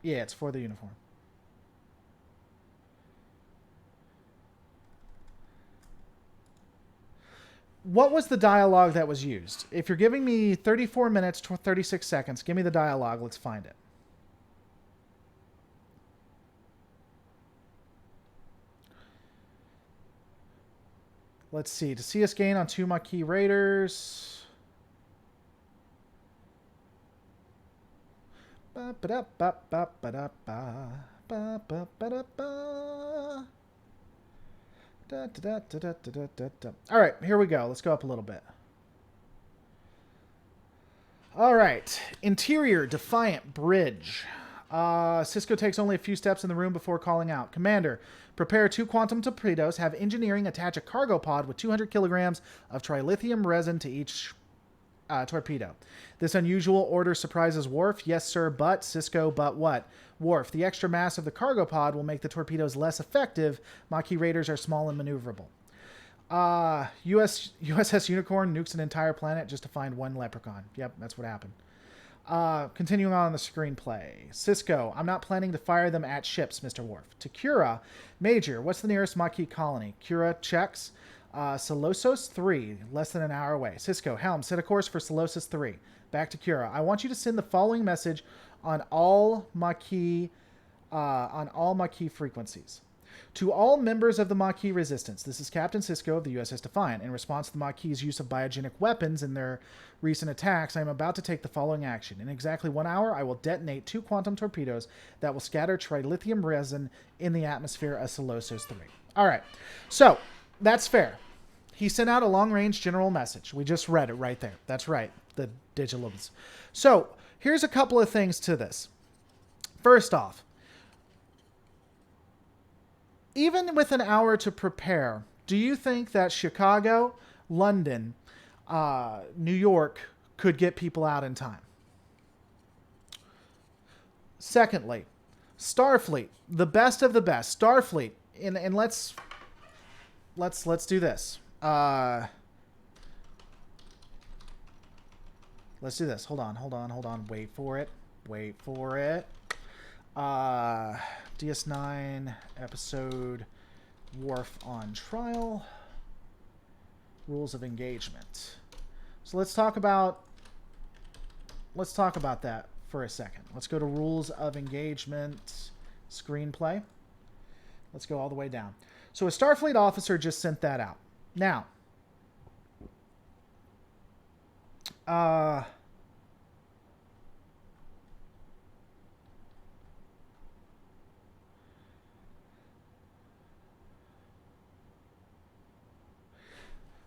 Yeah, it's for the uniform. What was the dialogue that was used? If you're giving me 34 minutes, 36 seconds, give me the dialogue. Let's find it. Let's see. To see us gain on 2 Maquis Raiders. All right, here we go. Let's go up a little bit. All right. Interior, Defiant Bridge. Cisco takes only a few steps in the room before calling out. Commander, prepare 2 quantum torpedoes. Have engineering attach a cargo pod with 200 kilograms of trilithium resin to each torpedo. This unusual order surprises Worf. Yes, sir, but Cisco, but what? Worf, the extra mass of the cargo pod will make the torpedoes less effective. Maquis Raiders are small and maneuverable. USS Unicorn nukes an entire planet just to find 1 leprechaun. Yep, that's what happened. Continuing on the screenplay. Cisco, I'm not planning to fire them at ships, Mr. Worf. To Kira, Major, what's the nearest Maquis colony? Kira checks. Solosos 3, less than an hour away. Cisco, Helm, set a course for Solosos 3. Back to Kira. I want you to send the following message on all Maquis frequencies. To all members of the Maquis Resistance, this is Captain Cisco of the USS Defiant. In response to the Maquis' use of biogenic weapons in their recent attacks, I am about to take the following action. In exactly 1 hour, I will detonate 2 quantum torpedoes that will scatter trilithium resin in the atmosphere of Solosos 3. All right, so that's fair. He sent out a long-range general message. We just read it right there. That's right, the digilums. So here's a couple of things to this. First off, even with an hour to prepare, do you think that Chicago, London, New York could get people out in time? Secondly, Starfleet, the best of the best. Starfleet, and let's do this. Let's do this. Hold on. Wait for it. DS9 episode Worf on trial. Rules of engagement. So let's talk about that for a second. Let's go to rules of engagement, screenplay. Let's go all the way down. So a Starfleet officer just sent that out. Now,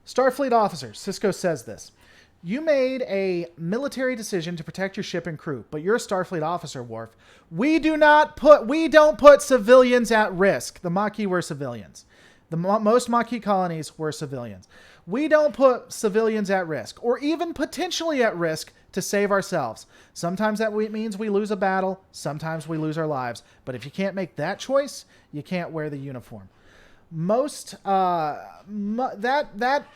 Starfleet officer, Cisco says this. You made a military decision to protect your ship and crew, but you're a Starfleet officer, Worf. We don't put civilians at risk. The Maquis were civilians. Most Maquis colonies were civilians. We don't put civilians at risk, or even potentially at risk, to save ourselves. Sometimes that means we lose a battle. Sometimes we lose our lives. But if you can't make that choice, you can't wear the uniform. That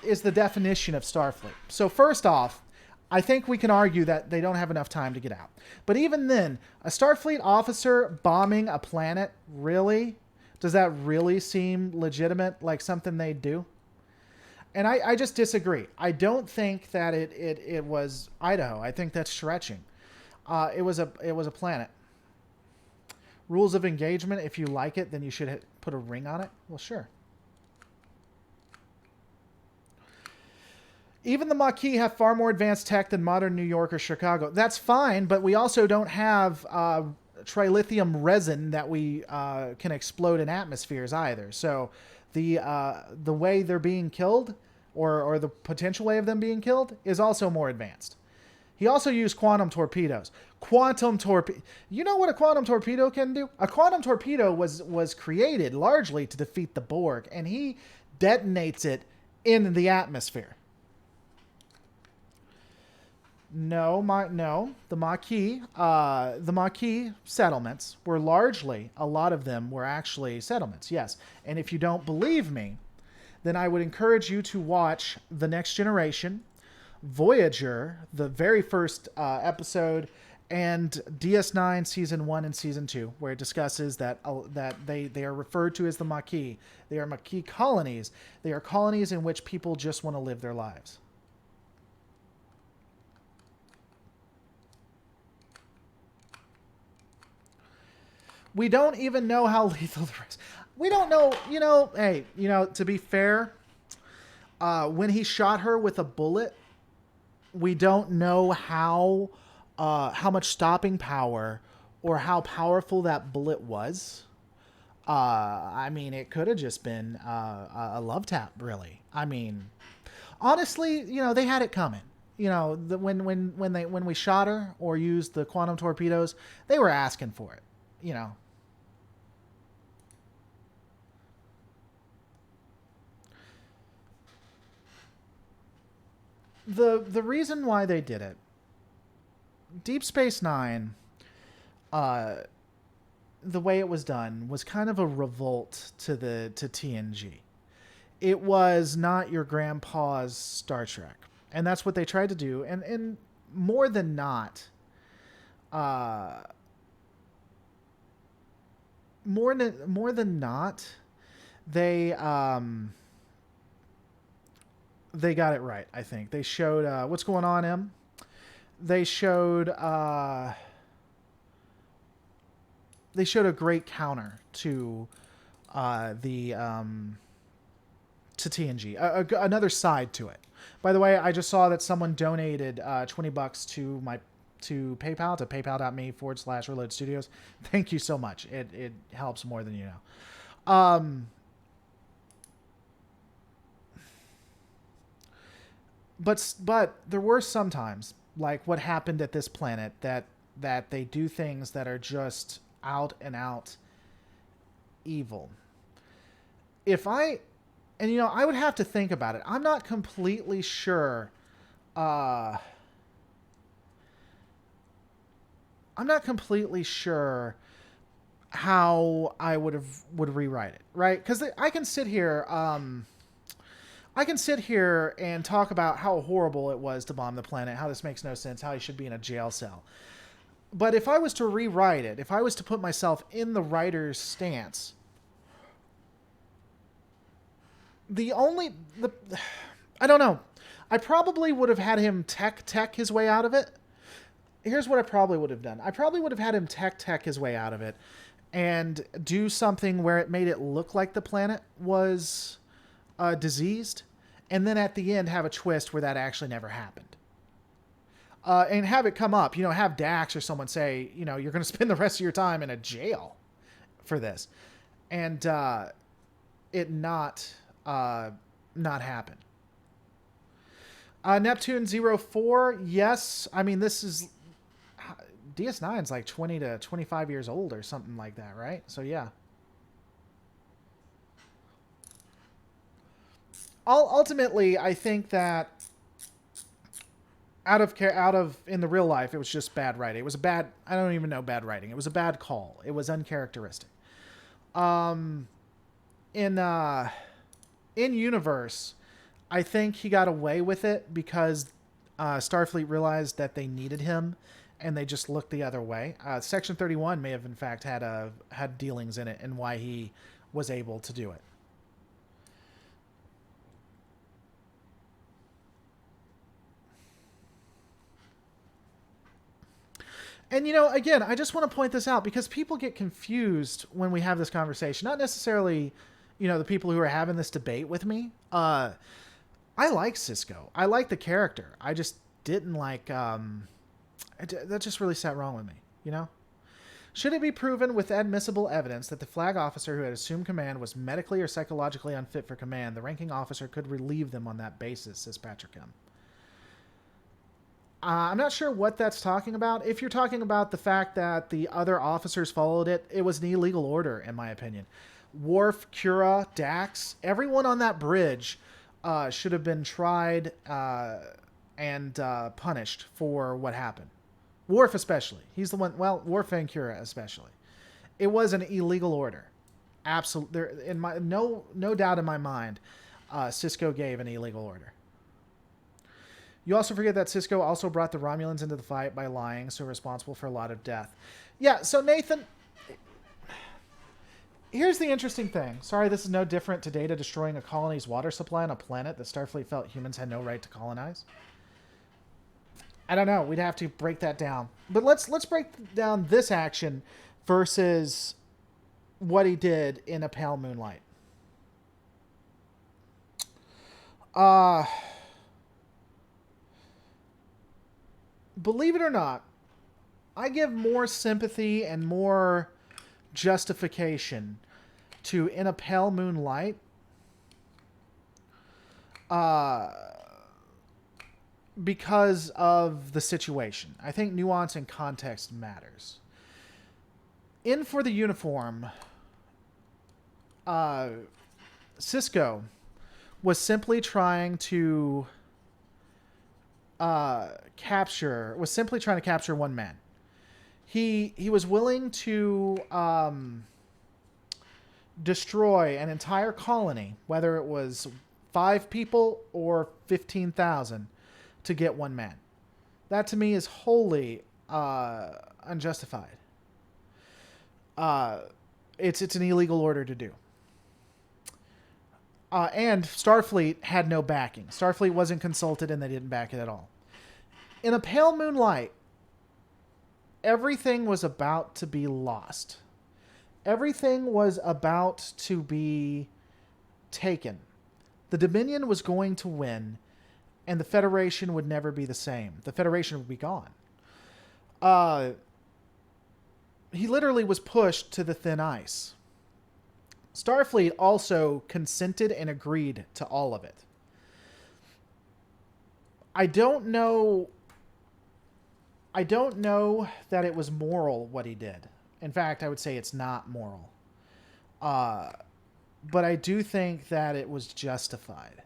is the definition of Starfleet. So first off, I think we can argue that they don't have enough time to get out. But even then, a Starfleet officer bombing a planet, really? Does that really seem legitimate, like something they'd do? And I just disagree. I don't think that it was Idaho. I think that's stretching. It was a planet. Rules of engagement, if you like it, then you should put a ring on it. Well, sure. Even the Maquis have far more advanced tech than modern New York or Chicago. That's fine, but we also don't have trilithium resin that we can explode in atmospheres either. So the way they're being killed, or the potential way of them being killed, is also more advanced. He also used quantum torpedoes. You know what a quantum torpedo can do? A quantum torpedo was created largely to defeat the Borg, and he detonates it in the atmosphere. No, the Maquis settlements were largely, a lot of them were actually settlements, yes. And if you don't believe me, then I would encourage you to watch The Next Generation, Voyager, the very first episode, and DS9 Season 1 and Season 2, where it discusses that they are referred to as the Maquis. They are Maquis colonies. They are colonies in which people just want to live their lives. We don't even know how lethal the rest. We don't know, hey, to be fair, when he shot her with a bullet, we don't know how much stopping power or how powerful that bullet was. I mean, it could have just been a love tap, really. I mean, honestly, they had it coming. When we shot her or used the quantum torpedoes, they were asking for it. The reason why they did it, Deep Space Nine, the way it was done was kind of a revolt to TNG. It was not your grandpa's Star Trek, and that's what they tried to do. And more than not, they got it right, I think. They showed what's going on, Em. They showed a great counter to TNG, another side to it. By the way, I just saw that someone donated $20 to PayPal, to paypal.me/Reload Studios. Thank you so much. It helps more than you know. But there were some times, like what happened at this planet, that they do things that are just out and out evil. I would have to think about it. I'm not completely sure. I'm not completely sure how I would rewrite it, right? Because I can sit here. I can sit here and talk about how horrible it was to bomb the planet, how this makes no sense, how he should be in a jail cell. But if I was to rewrite it, if I was to put myself in the writer's stance, I don't know. I probably would have had him tech his way out of it. Here's what I probably would have done. I probably would have had him tech his way out of it and do something where it made it look like the planet was diseased, and then at the end have a twist where that actually never happened. And have it come up, have Dax or someone say, you're going to spend the rest of your time in a jail for this, and it not happen. Neptune 04, yes. I mean, this is DS9's like 20 to 25 years old or something like that, right? So yeah. Ultimately, I think that out of in the real life, it was just bad writing. It was I don't even know bad writing. It was a bad call. It was uncharacteristic. In universe, I think he got away with it because Starfleet realized that they needed him, and they just looked the other way. Section 31 may have in fact had dealings in it, and why he was able to do it. And, again, I just want to point this out because people get confused when we have this conversation. Not necessarily, the people who are having this debate with me. I like Cisco. I like the character. I just didn't like... that just really sat wrong with me, Should it be proven with admissible evidence that the flag officer who had assumed command was medically or psychologically unfit for command, the ranking officer could relieve them on that basis, says Patrick M. I'm not sure what that's talking about. If you're talking about the fact that the other officers followed it, it was an illegal order, in my opinion. Worf, Kira, Dax, everyone on that bridge should have been tried and punished for what happened. Worf especially. He's the one, Worf and Kira especially. It was an illegal order. Absolutely. No doubt in my mind, Cisco gave an illegal order. You also forget that Cisco also brought the Romulans into the fight by lying, so responsible for a lot of death. Yeah, so Nathan, here's the interesting thing. Sorry, this is no different to Data destroying a colony's water supply on a planet that Starfleet felt humans had no right to colonize. I don't know. We'd have to break that down. But let's break down this action versus what he did in A Pale Moonlight. Believe it or not, I give more sympathy and more justification to In a Pale Moonlight because of the situation. I think nuance and context matters. In For the Uniform, Cisco was simply trying to capture one man. He was willing to destroy an entire colony, whether it was 5 people or 15,000, to get one man. That to me is wholly unjustified. It's an illegal order to do. And Starfleet had no backing. Starfleet wasn't consulted, and they didn't back it at all. In A Pale Moonlight, everything was about to be lost. Everything was about to be taken. The Dominion was going to win, and the Federation would never be the same. The Federation would be gone. He literally was pushed to the thin ice. Starfleet also consented and agreed to all of it. I don't know that it was moral what he did. In fact, I would say it's not moral. But I do think that it was justified.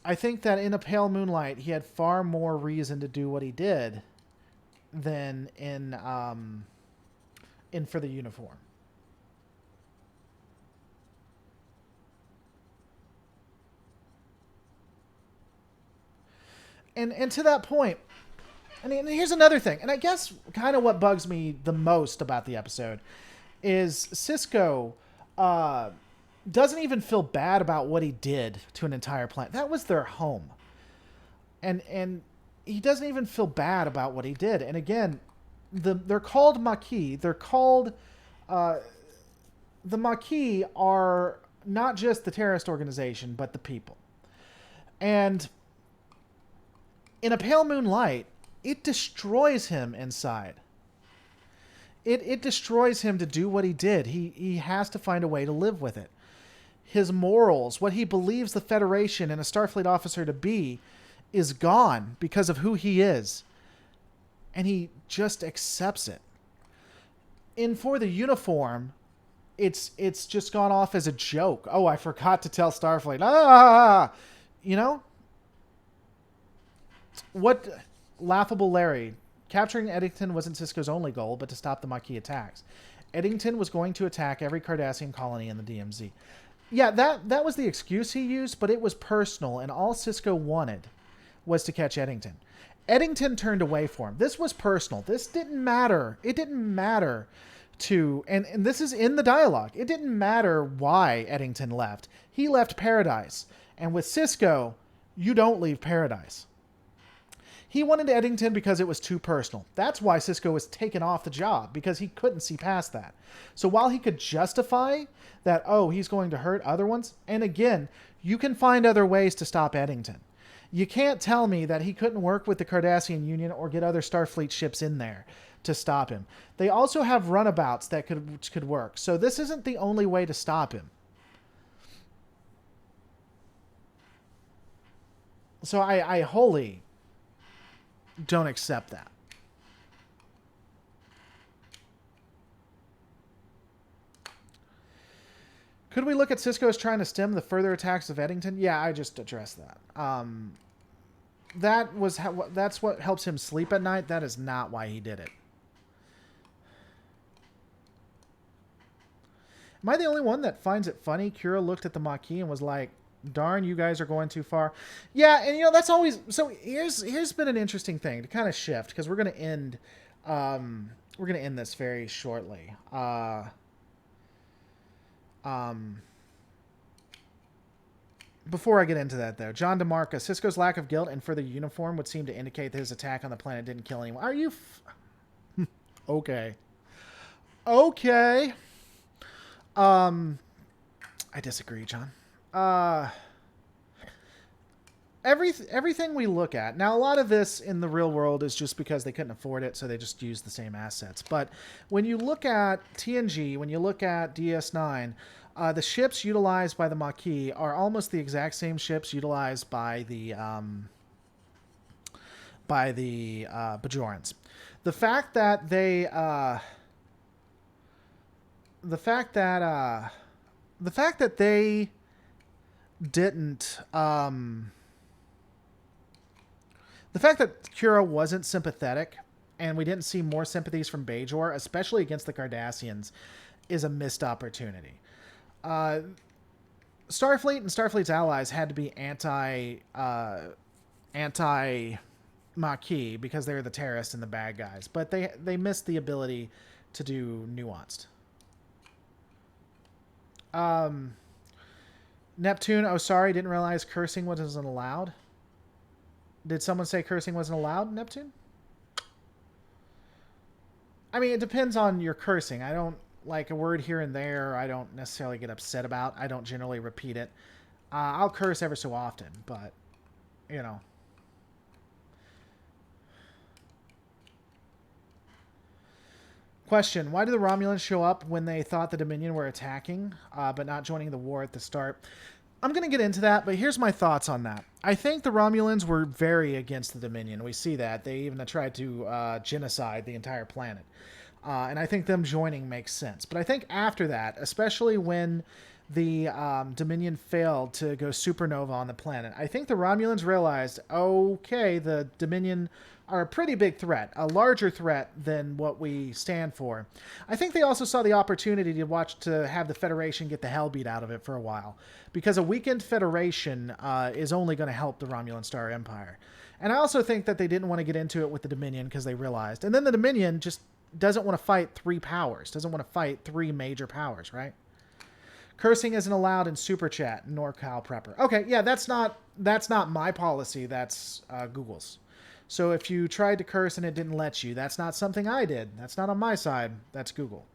I think that in A Pale Moonlight, he had far more reason to do what he did than in For the Uniform. And to that point, I mean, here's another thing, and I guess kind of what bugs me the most about the episode is Cisco doesn't even feel bad about what he did to an entire planet. That was their home. And he doesn't even feel bad about what he did. And again, they're called Maquis. They're called the Maquis are not just the terrorist organization, but the people. And in A Pale Moonlight, it destroys him inside. It destroys him to do what he did. He has to find a way to live with it. His morals, what he believes the Federation and a Starfleet officer to be, is gone because of who he is. And he just accepts it. And for the uniform, it's just gone off as a joke. Oh, I forgot to tell Starfleet. You know? What laughable Larry. Capturing Eddington wasn't Cisco's only goal, but to stop the Maquis attacks. Eddington was going to attack every Cardassian colony in the DMZ. Yeah, that was the excuse he used, but it was personal, and all Cisco wanted was to catch Eddington. Eddington turned away for him. This was personal. This didn't matter. It didn't matter to... And this is in the dialogue. It didn't matter why Eddington left. He left Paradise. And with Cisco, you don't leave Paradise. He wanted Eddington because it was too personal. That's why Cisco was taken off the job, because he couldn't see past that. So while he could justify that, oh, he's going to hurt other ones, and again, you can find other ways to stop Eddington. You can't tell me that he couldn't work with the Cardassian Union or get other Starfleet ships in there to stop him. They also have runabouts that could work. So this isn't the only way to stop him. So I wholly don't accept that. Could we look at Cisco as trying to stem the further attacks of Eddington? Yeah, I just addressed that. That's what helps him sleep at night. That is not why he did it. Am I the only one that finds it funny? Kira looked at the Maquis and was like, darn, you guys are going too far. Yeah, and that's always... So here's been an interesting thing to kind of shift, because we're going to end this very shortly. Before I get into that, though, John DeMarca, Cisco's lack of guilt and further uniform would seem to indicate that his attack on the planet didn't kill anyone. Are you... Okay. Okay. I disagree, John. Everything we look at... Now, a lot of this in the real world is just because they couldn't afford it, so they just used the same assets. But when you look at TNG, when you look at DS9... the ships utilized by the Maquis are almost the exact same ships utilized by the Bajorans. The fact that they didn't the fact that Kira wasn't sympathetic and we didn't see more sympathies from Bajor, especially against the Cardassians, is a missed opportunity. Starfleet and Starfleet's allies had to be anti-Maquis because they're the terrorists and the bad guys, but they missed the ability to do nuanced. Neptune, oh sorry, didn't realize cursing wasn't allowed. Did someone say cursing wasn't allowed, Neptune? I mean, it depends on your cursing. I don't... Like a word here and there, I don't necessarily get upset about. I don't generally repeat it. I'll curse ever so often, but, Question. Why did the Romulans show up when they thought the Dominion were attacking, but not joining the war at the start? I'm going to get into that, but here's my thoughts on that. I think the Romulans were very against the Dominion. We see that. They even tried to genocide the entire planet. And I think them joining makes sense. But I think after that, especially when the Dominion failed to go supernova on the planet, I think the Romulans realized, okay, the Dominion are a pretty big threat, a larger threat than what we stand for. I think they also saw the opportunity to have the Federation get the hell beat out of it for a while, because a weakened Federation is only going to help the Romulan Star Empire. And I also think that they didn't want to get into it with the Dominion because they realized. And then the Dominion just doesn't want to fight three powers, doesn't want to fight three major powers, right? Cursing isn't allowed in Super Chat, nor Kyle Prepper. Okay, yeah, that's not my policy. That's Google's. So if you tried to curse and it didn't let you, that's not something I did. That's not on my side. That's Google.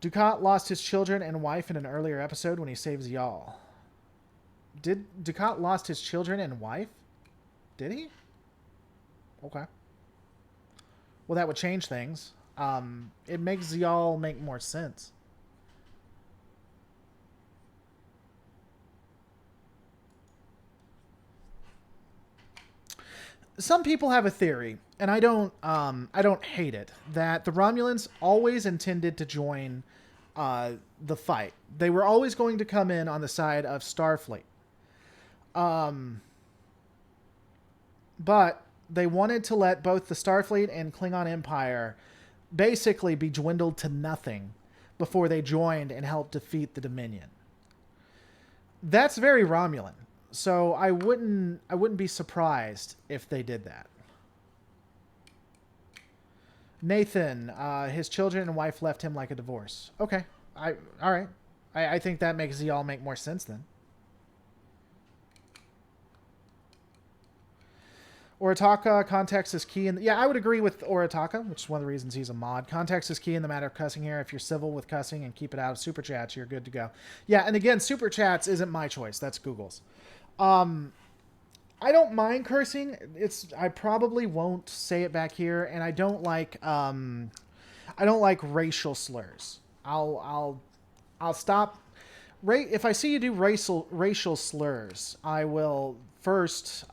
Dukat lost his children and wife in an earlier episode when he saves y'all. Did Dukat lost his children and wife? Did he? Okay. Well, that would change things. It makes y'all make more sense. Some people have a theory, and I don't hate it, that the Romulans always intended to join the fight. They were always going to come in on the side of Starfleet. But they wanted to let both the Starfleet and Klingon Empire basically be dwindled to nothing before they joined and helped defeat the Dominion. That's very Romulan. So I wouldn't be surprised if they did that. Nathan, his children and wife left him like a divorce. Okay. All right. I think that makes y'all make more sense then. Orataka, context is key. Yeah, I would agree with Orataka, which is one of the reasons he's a mod. Context is key in the matter of cussing here. If you're civil with cussing and keep it out of Super Chats, you're good to go. Yeah, and again, Super Chats isn't my choice. That's Google's. I don't mind cursing. I probably won't say it back here, and I don't like racial slurs. I'll stop. If I see you do racial slurs, I will first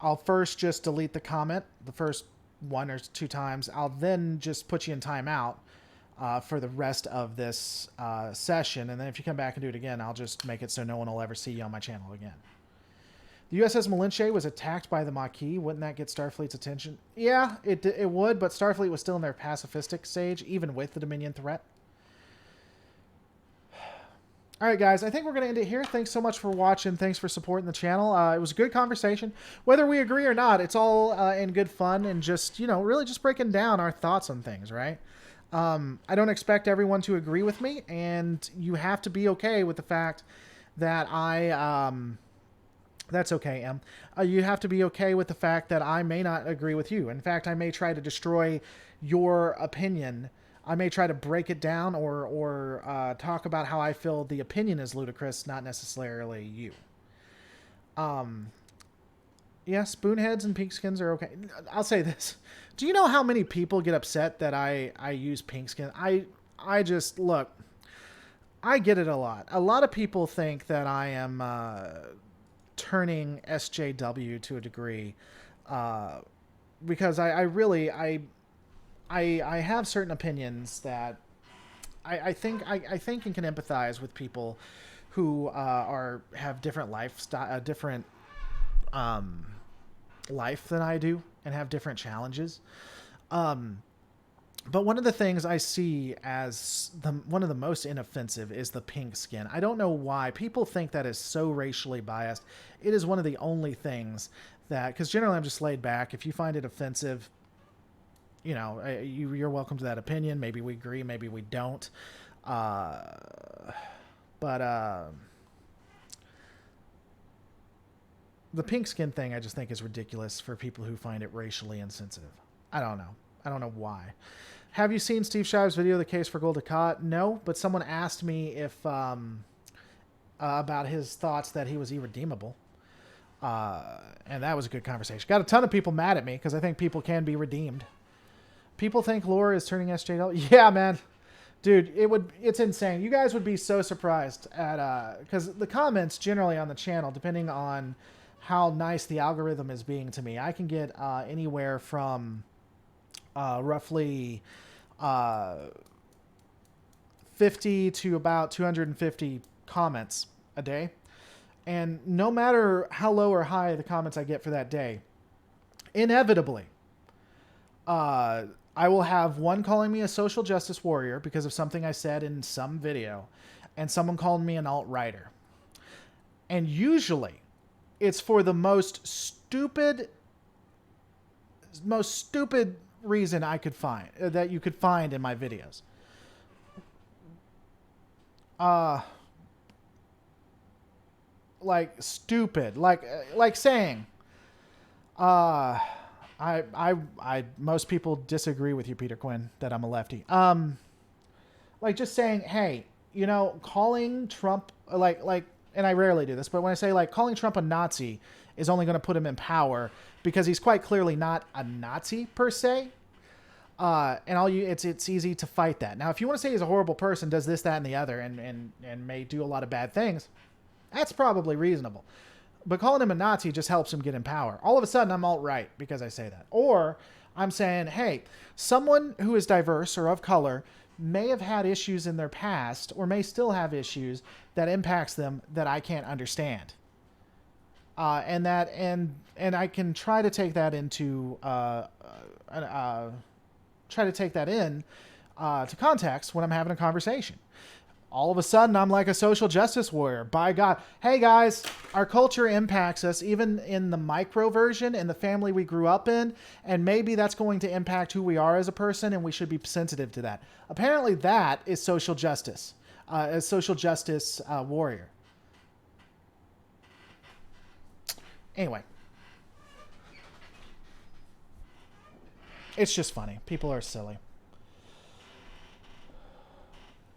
I'll first just delete the comment the first 1 or 2 times. I'll then just put you in timeout for the rest of this session. And then if you come back and do it again, I'll just make it so no one will ever see you on my channel again. The USS Malinche was attacked by the Maquis. Wouldn't that get Starfleet's attention? Yeah, it would, but Starfleet was still in their pacifistic stage, even with the Dominion threat. All right, guys, I think we're going to end it here. Thanks so much for watching. Thanks for supporting the channel. It was a good conversation. Whether we agree or not, it's all in good fun and just, really just breaking down our thoughts on things, right? I don't expect everyone to agree with me, and you have to be okay with the fact that that's okay, Em. You have to be okay with the fact that I may not agree with you. In fact, I may try to destroy your opinion. I may try to break it down or talk about how I feel the opinion is ludicrous, not necessarily you. Yeah, spoonheads and pink skins are okay. I'll say this. Do you know how many people get upset that I use pink skin? I just, look, I get it a lot. A lot of people think that I am turning SJW to a degree because I really have certain opinions that I think and can empathize with people who have different lifestyle, different life than I do, and have different challenges. But one of the things I see as one of the most inoffensive is the pink skin. I don't know why people think that is so racially biased. It is one of the only things that, because generally I'm just laid back. If you find it offensive, you're welcome to that opinion. Maybe we agree, maybe we don't. But the pink skin thing I just think is ridiculous for people who find it racially insensitive. I don't know. I don't know why. Have you seen Steve Shive's video, The Case for Gul Dukat? No, but someone asked me if about his thoughts that he was irredeemable. And that was a good conversation. Got a ton of people mad at me because I think people can be redeemed. People think Laura is turning SJW. Yeah, man. Dude, it's insane. You guys would be so surprised at because the comments generally on the channel, depending on how nice the algorithm is being to me, I can get anywhere from roughly 50 to about 250 comments a day. And no matter how low or high the comments I get for that day, inevitably, I will have one calling me a social justice warrior because of something I said in some video, and someone calling me an alt-righter. And usually, it's for the most stupid reason I could find, that you could find in my videos. like stupid, like saying, uh, most people disagree with you, Peter Quinn, that I'm a lefty. Like just saying, hey, you know, calling Trump and I rarely do this, but when I say like calling Trump a Nazi is only going to put him in power because he's quite clearly not a Nazi per se. It's easy to fight that. Now, if you want to say he's a horrible person, does this, that, and the other, and may do a lot of bad things, that's probably reasonable. But calling him a Nazi just helps him get in power. All of a sudden, I'm alt-right because I say that. Or I'm saying, hey, someone who is diverse or of color may have had issues in their past or may still have issues that impacts them that I can't understand. And I can try to take that into to context when I'm having a conversation. All of a sudden, I'm like a social justice warrior. By God. Hey, guys, our culture impacts us even in the micro version, in the family we grew up in, and maybe that's going to impact who we are as a person, and we should be sensitive to that. Apparently, that is social justice, a social justice warrior. Anyway. It's just funny. People are silly.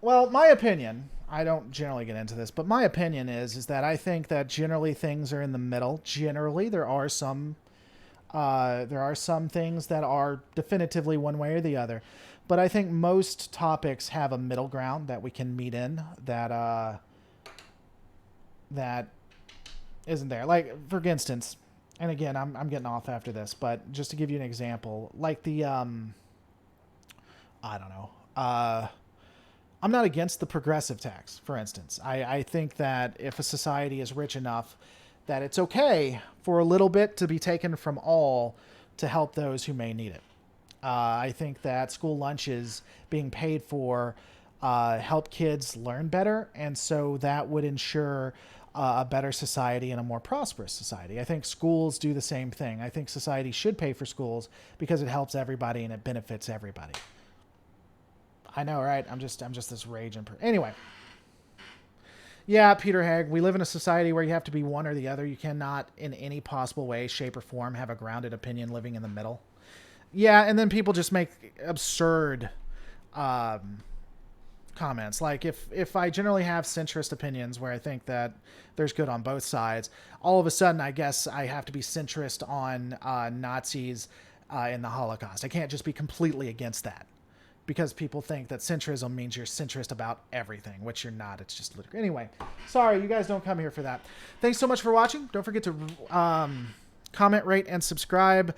Well, my opinion, I don't generally get into this, but my opinion is that I think that generally things are in the middle. Generally, there are some things that are definitively one way or the other, but I think most topics have a middle ground that we can meet in that isn't there. Like, for instance, and again, I'm getting off after this, but just to give you an example, like the I don't know. I'm not against the progressive tax, for instance. I think that if a society is rich enough that it's okay for a little bit to be taken from all to help those who may need it. I think that school lunches being paid for help kids learn better, and so that would ensure a better society and a more prosperous society. I think schools do the same thing. I think society should pay for schools because it helps everybody and it benefits everybody. I know, right? I'm just this raging anyway. Yeah, Peter Hegg, we live in a society where you have to be one or the other. You cannot, in any possible way, shape, or form, have a grounded opinion living in the middle. Yeah, and then people just make absurd comments. Like, if I generally have centrist opinions where I think that there's good on both sides, all of a sudden, I guess I have to be centrist on Nazis in the Holocaust. I can't just be completely against that. Because people think that centrism means you're centrist about everything, which you're not. It's just ludicrous. Anyway, sorry, you guys don't come here for that. Thanks so much for watching. Don't forget to comment, rate, and subscribe.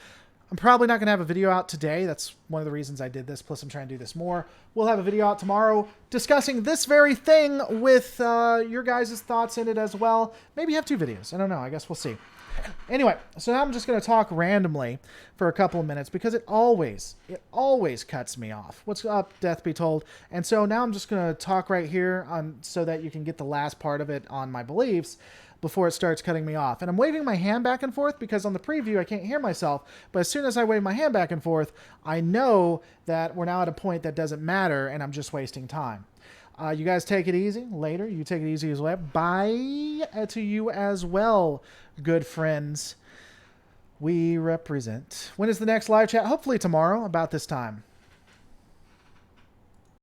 I'm probably not going to have a video out today. That's one of the reasons I did this. Plus, I'm trying to do this more. We'll have a video out tomorrow discussing this very thing with your guys' thoughts in it as well. Maybe have 2 videos. I don't know. I guess we'll see. Anyway, so now I'm just going to talk randomly for a couple of minutes because it always cuts me off. What's up, Death Be Told? And so now I'm just going to talk right here so that you can get the last part of it on my beliefs before it starts cutting me off. And I'm waving my hand back and forth because on the preview I can't hear myself, but as soon as I wave my hand back and forth, I know that we're now at a point that doesn't matter and I'm just wasting time. You guys take it easy. Later, you take it easy as well. Bye to you as well, good friends. We represent. When is the next live chat? Hopefully tomorrow, about this time.